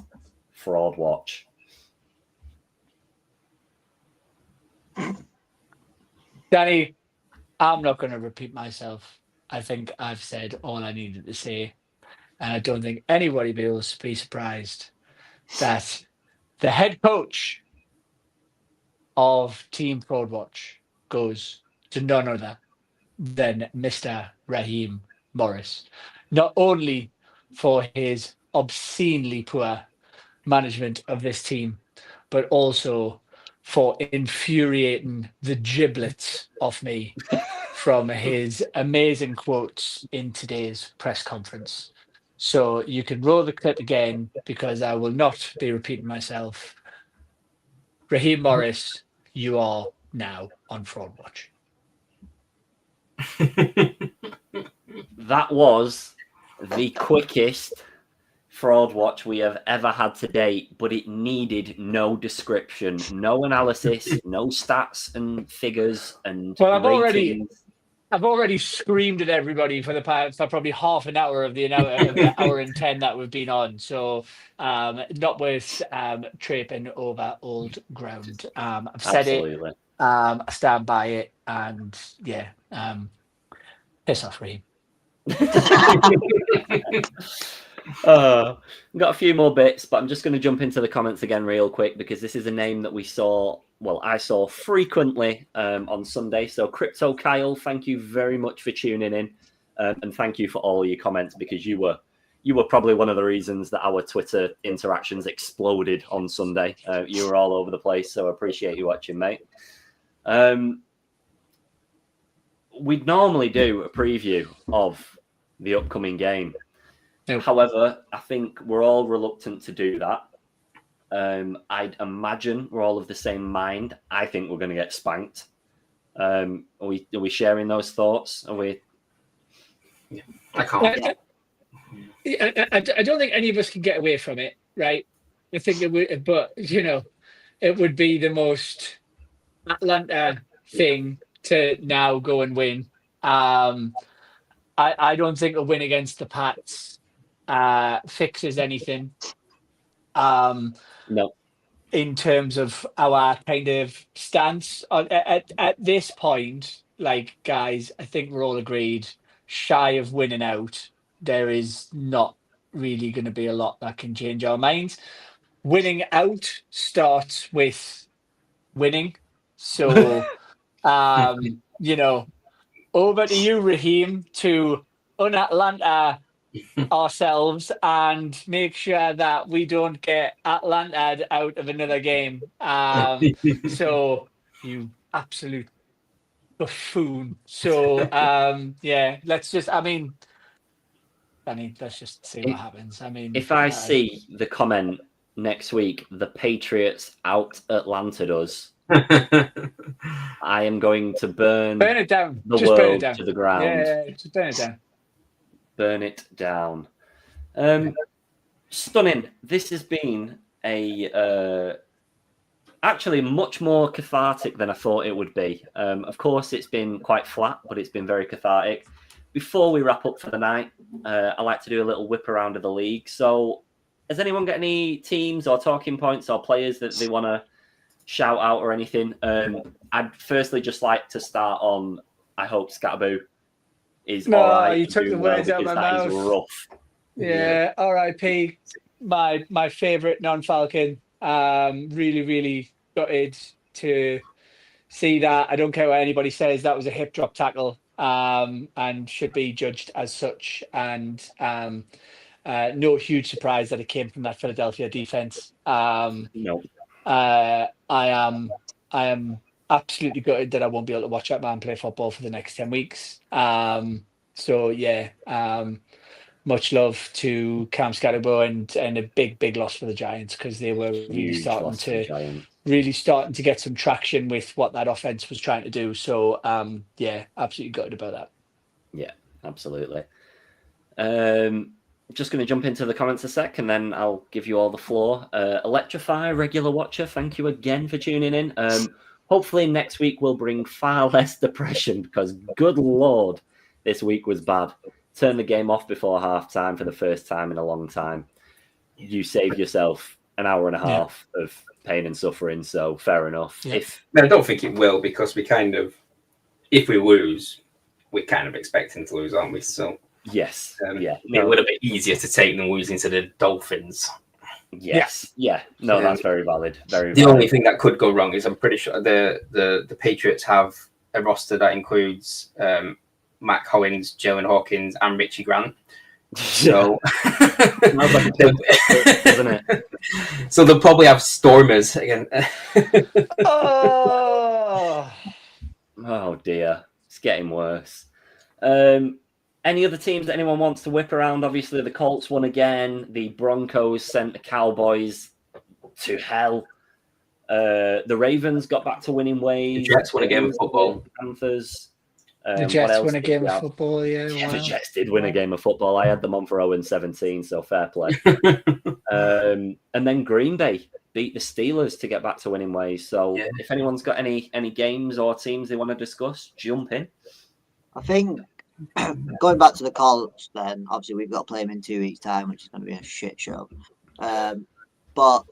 Fraud Watch. Danny, I'm not going to repeat myself. I think I've said all I needed to say. And I don't think anybody will be surprised that the head coach of Team Fraud Watch goes to none other than Mr. Raheem Morris. Not only for his obscenely poor management of this team, but also for infuriating the giblets off me from his amazing quotes in today's press conference. So you can roll the clip again, because I will not be repeating myself. Raheem Morris, you are now on Fraud Watch. That was the quickest fraud watch we have ever had to date, but it needed no description, no analysis, no stats and figures and Well, ratings. I've already screamed at everybody for probably half an hour of the hour and 10 that we've been on. So not worth tripping over old ground. I've said Absolutely. it. I stand by it, and yeah, piss off, Raheem. We've got a few more bits, but I'm just going to jump into the comments again real quick because this is a name that I saw frequently on Sunday. So Crypto Kyle, thank you very much for tuning in, and thank you for all your comments because you were probably one of the reasons that our Twitter interactions exploded on Sunday. You were all over the place, so I appreciate you watching, mate. We'd normally do a preview of the upcoming game. Yep. However, I think we're all reluctant to do that. I'd imagine we're all of the same mind. I think we're going to get spanked. Are we sharing those thoughts? Are we? I can't. I don't think any of us can get away from it, right? I think it would, but it would be the most Atlanta thing to now go and win. I don't think a win against the Pats fixes anything. No. In terms of our kind of stance at this point, like guys, I think we're all agreed. Shy of winning out, there is not really going to be a lot that can change our minds. Winning out starts with winning. So, over to you, Raheem, to un-Atlanta ourselves and make sure that we don't get Atlanta out of another game. So, you absolute buffoon. So, let's just see what happens. If I see the comment next week, the Patriots out Atlanted us, I am going to burn it down. The just world burn it down. to the ground. Yeah, just burn it down. Burn it down. Stunning. This has been actually much more cathartic than I thought it would be. Of course, it's been quite flat, but it's been very cathartic. Before we wrap up for the night, I like to do a little whip around of the league. So, has anyone got any teams or talking points or players that they want to shout out or anything? I'd firstly just like to start on, I hope Scatterboo is all right. You took the words out of my mouth. That is rough. Yeah, R.I.P. My favourite non-Falcon. Really, really gutted to see that. I don't care what anybody says. That was a hip drop tackle, and should be judged as such. And no huge surprise that it came from that Philadelphia defense. No. I am absolutely gutted that I won't be able to watch that man play football for the next 10 weeks. Much love to Cam Scatterbo and a big loss for the Giants because they were really starting to get some traction with what that offense was trying to do. So absolutely gutted about that. Yeah, absolutely. Just going to jump into the comments a sec and then I'll give you all the floor. Electrify, regular watcher, thank you again for tuning in. Hopefully next week will bring far less depression because good Lord, this week was bad. Turn the game off before halftime for the first time in a long time. You saved yourself an hour and a half of pain and suffering, so fair enough. Yeah. I don't think it will because if we lose, we're kind of expecting to lose, aren't we? So yes, it would have been easier to take than losing to the Dolphins. Yes, no, that's very valid. The only thing that could go wrong is I'm pretty sure the Patriots have a roster that includes Matt Collins, Jalen Hawkins, and Richie Grant. So, doesn't it? So they'll probably have Stormers again. Oh dear, it's getting worse. Any other teams that anyone wants to whip around? Obviously, the Colts won again. The Broncos sent the Cowboys to hell. The Ravens got back to winning ways. The Jets won again with football. Panthers. The What Jets else win a did game we of have? football, yeah. Yeah, the Wow. Jets did win a game of football. I had them on for 0-17, so fair play. And then Green Bay beat the Steelers to get back to winning ways. So Yeah. if anyone's got any games or teams they want to discuss, jump in. I think going back to the Colts, then obviously we've got to play them in 2 weeks' time, which is going to be a shit show. But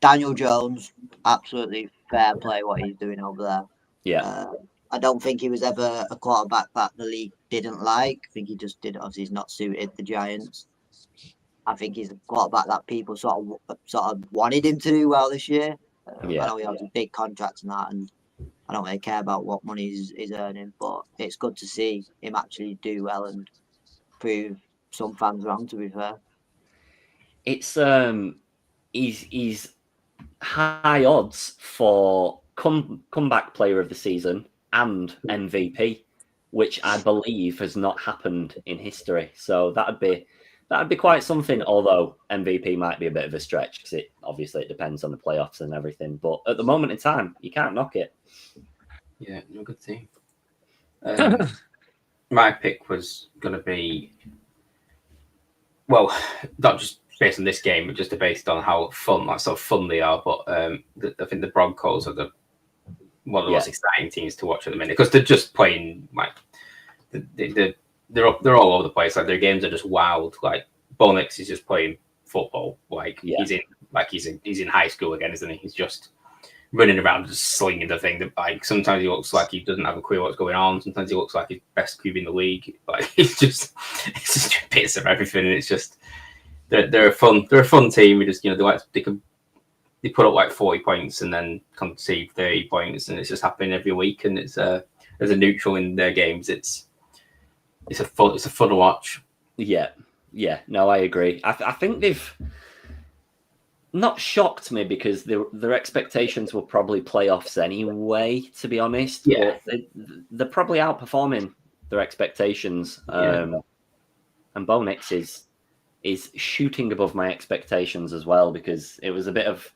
Daniel Jones, absolutely fair play what he's doing over there. Yeah. I don't think he was ever a quarterback that the league didn't like. I think he just did. Obviously, he's not suited the Giants. I think he's a quarterback that people sort of wanted him to do well this year. I know he has a big contract and that, and I don't really care about what money he's earning, but it's good to see him actually do well and prove some fans wrong. To be fair, It's he's high odds for comeback player of the season and MVP, which I believe has not happened in history. So that'd be quite something. Although MVP might be a bit of a stretch because it depends on the playoffs and everything. But at the moment in time, you can't knock it. Yeah, no, good team. My pick was going to be, well, not just based on this game, but just based on how fun they are. But I think the Broncos are one of the most exciting teams to watch at the minute because they're just playing like they're all over the place. Like their games are just wild. Like Bo Nix is just playing football. Like he's in high school again, isn't he? He's just running around just slinging the thing. That, like sometimes he looks like he doesn't have a clue what's going on. Sometimes he looks like he's best QB in the league. Like it's just bits of everything, and it's just they're a fun team. We just they put up like 40 points and then concede 30 points, and it's just happening every week. And it's as a neutral in their games, it's a fun to watch. Yeah, no, I agree. I think they've not shocked me because their expectations were probably playoffs anyway, to be honest. Yeah. But they're probably outperforming their expectations. And Bo Nix is shooting above my expectations as well, because it was a bit of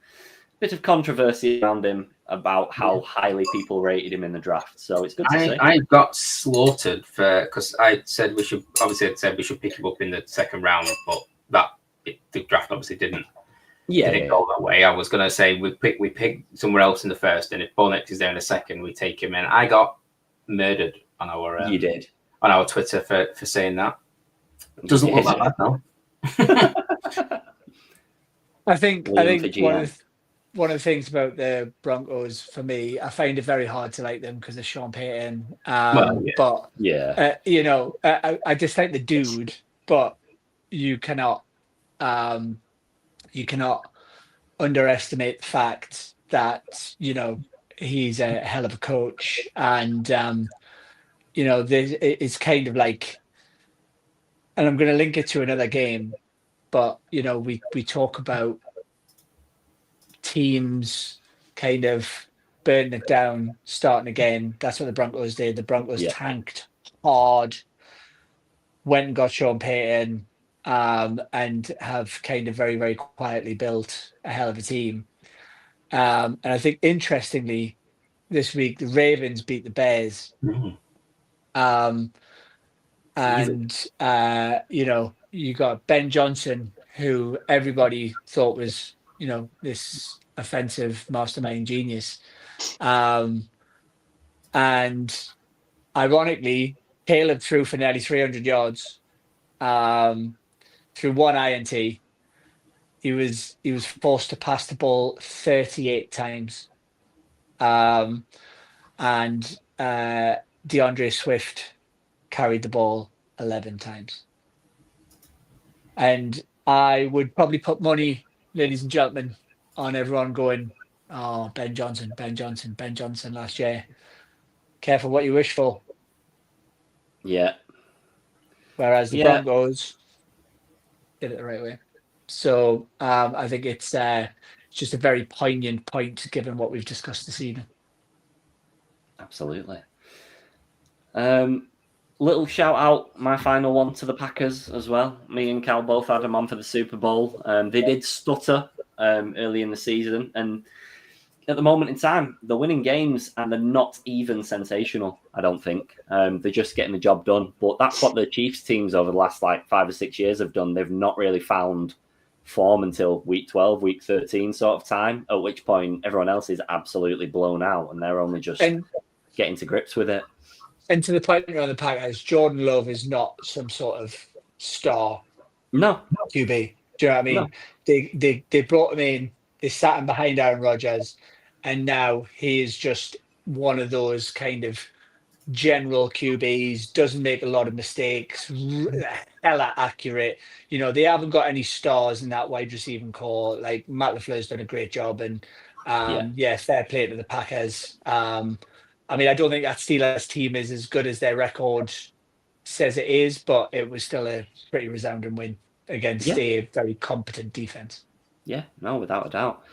controversy around him about how highly people rated him in the draft. So it's good to see. I got slaughtered because I said we should pick him up in the second round, but the draft obviously didn't go that way. I was gonna say we pick somewhere else in the first, and if Bo Nix is there in the second, we take him in. I got murdered on our you did on our Twitter for saying that. It doesn't look like that though. I think one of the things about the Broncos for me, I find it very hard to like them because of Sean Payton. But I just like the dude, but you cannot underestimate the fact that he's a hell of a coach, and it's kind of like, and I'm going to link it to another game, but we talk about teams kind of burning it down, starting again. That's what the Broncos did. The Broncos tanked hard, went and got Sean Payton, and have kind of very, very quietly built a hell of a team. And I think interestingly, this week the Ravens beat the Bears. You got Ben Johnson, who everybody thought was, this offensive mastermind genius. And ironically, Caleb threw for nearly 300 yards through one INT. He was forced to pass the ball 38 times. And DeAndre Swift carried the ball 11 times. And I would probably put money, ladies and gentlemen, on everyone going, oh, Ben Johnson last year. Careful what you wish for. Yeah. Whereas the Broncos did it the right way. So I think it's just a very poignant point given what we've discussed this evening. Absolutely. Little shout out, my final one, to the Packers as well. Me and Cal both had them on for the Super Bowl. They did stutter early in the season, and at the moment in time, they're winning games and they're not even sensational, I don't think. They're just getting the job done. But that's what the Chiefs teams over the last 5 or 6 years have done. They've not really found form until week 12, week 13 sort of time, at which point everyone else is absolutely blown out and they're only just getting to grips with it. And to the point around the Packers, Jordan Love is not some sort of star No. QB. Do you know what I mean? No. They brought him in, they sat him behind Aaron Rodgers, and now he is just one of those kind of general QBs, doesn't make a lot of mistakes, hella accurate. You know, they haven't got any stars in that wide receiving core. Like, Matt LaFleur's done a great job, and fair play to the Packers. I mean, I don't think that Steelers team is as good as their record says it is, but it was still a pretty resounding win against a very competent defense. Yeah, no, without a doubt.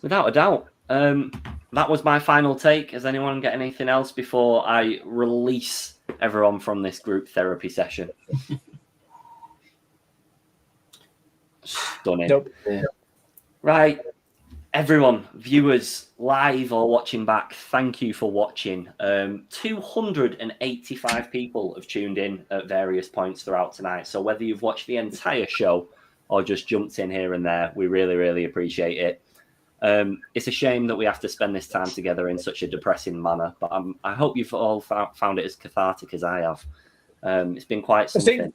Without a doubt. That was my final take. Has anyone got anything else before I release everyone from this group therapy session? Stunning. Nope. Yeah. Right. Everyone, viewers, live or watching back, thank you for watching. 285 people have tuned in at various points throughout tonight. So whether you've watched the entire show or just jumped in here and there, we really, really appreciate it. It's a shame that we have to spend this time together in such a depressing manner, but I hope you've all found it as cathartic as I have. It's been quite something.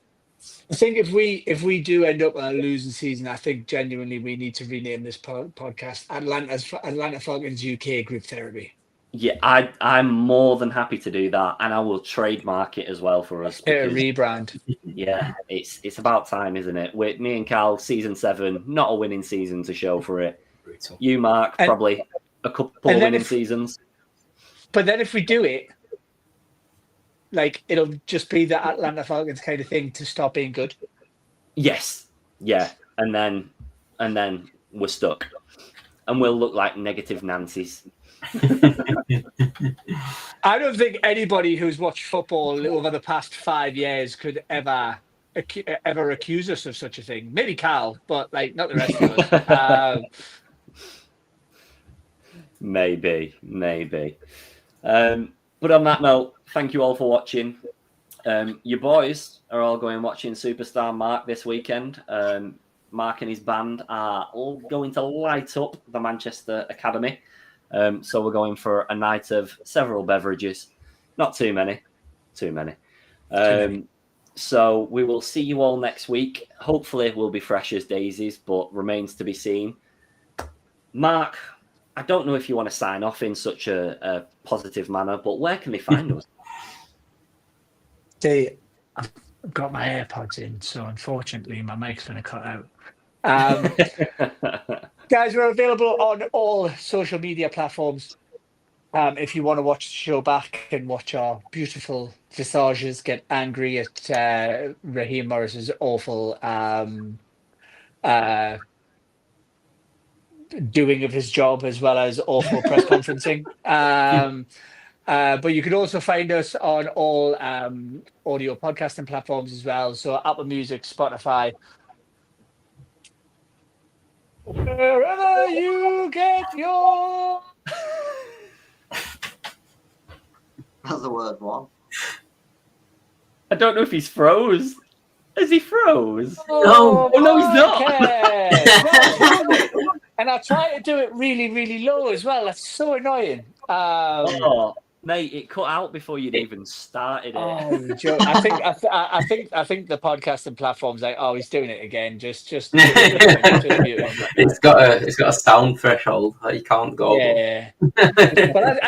I think if we do end up on a losing season, I think genuinely we need to rename this podcast Atlanta Falcons UK Group Therapy. Yeah, I'm more than happy to do that, and I will trademark it as well for us. Because, a rebrand. Yeah, it's about time, isn't it? With me and Cal, season 7, not a winning season to show for it. Brutal. You, Mark, probably a couple of winning seasons. But then if we do it, like, it'll just be the Atlanta Falcons kind of thing to stop being good. Yes. Yeah. And then we're stuck. And we'll look like negative Nancy's. I don't think anybody who's watched football over the past 5 years could ever accuse us of such a thing. Maybe Cal, but like not the rest of us. Maybe. But on that note, thank you all for watching. Your boys are all going watching Superstar Mark this weekend. Mark and his band are all going to light up the Manchester Academy. So we're going for a night of several beverages. Not too many. So we will see you all next week. Hopefully we'll be fresh as daisies, but remains to be seen. Mark, I don't know if you want to sign off in such a positive manner, but where can they find us? I've got my AirPods in, so unfortunately my mic's going to cut out. Guys, we're available on all social media platforms. If you want to watch the show back and watch our beautiful visages get angry at Raheem Morris's awful doing of his job, as well as awful press conferencing. But you can also find us on all audio podcasting platforms as well. So Apple Music, Spotify, wherever you get your... That's the word one. I don't know if he's froze. Is he froze? Oh, no, he's not. Okay. And I try to do it really, really low as well. That's so annoying. Mate, it cut out before you'd even started it. Oh, Joe, I think the podcasting platforms like, oh, he's doing it again. Just mute him. It's got a sound threshold that you can't go over. Yeah. But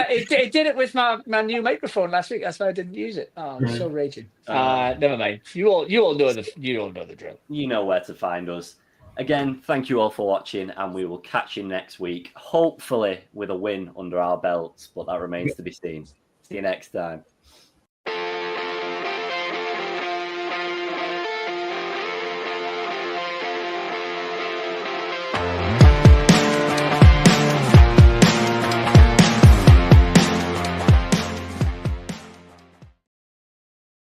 it did it with my new microphone last week. That's why I didn't use it. Oh, I'm so raging. Never mind. You all know the drill. You know where to find us. Again, thank you all for watching, and we will catch you next week, hopefully with a win under our belts, but that remains to be seen. See you next time.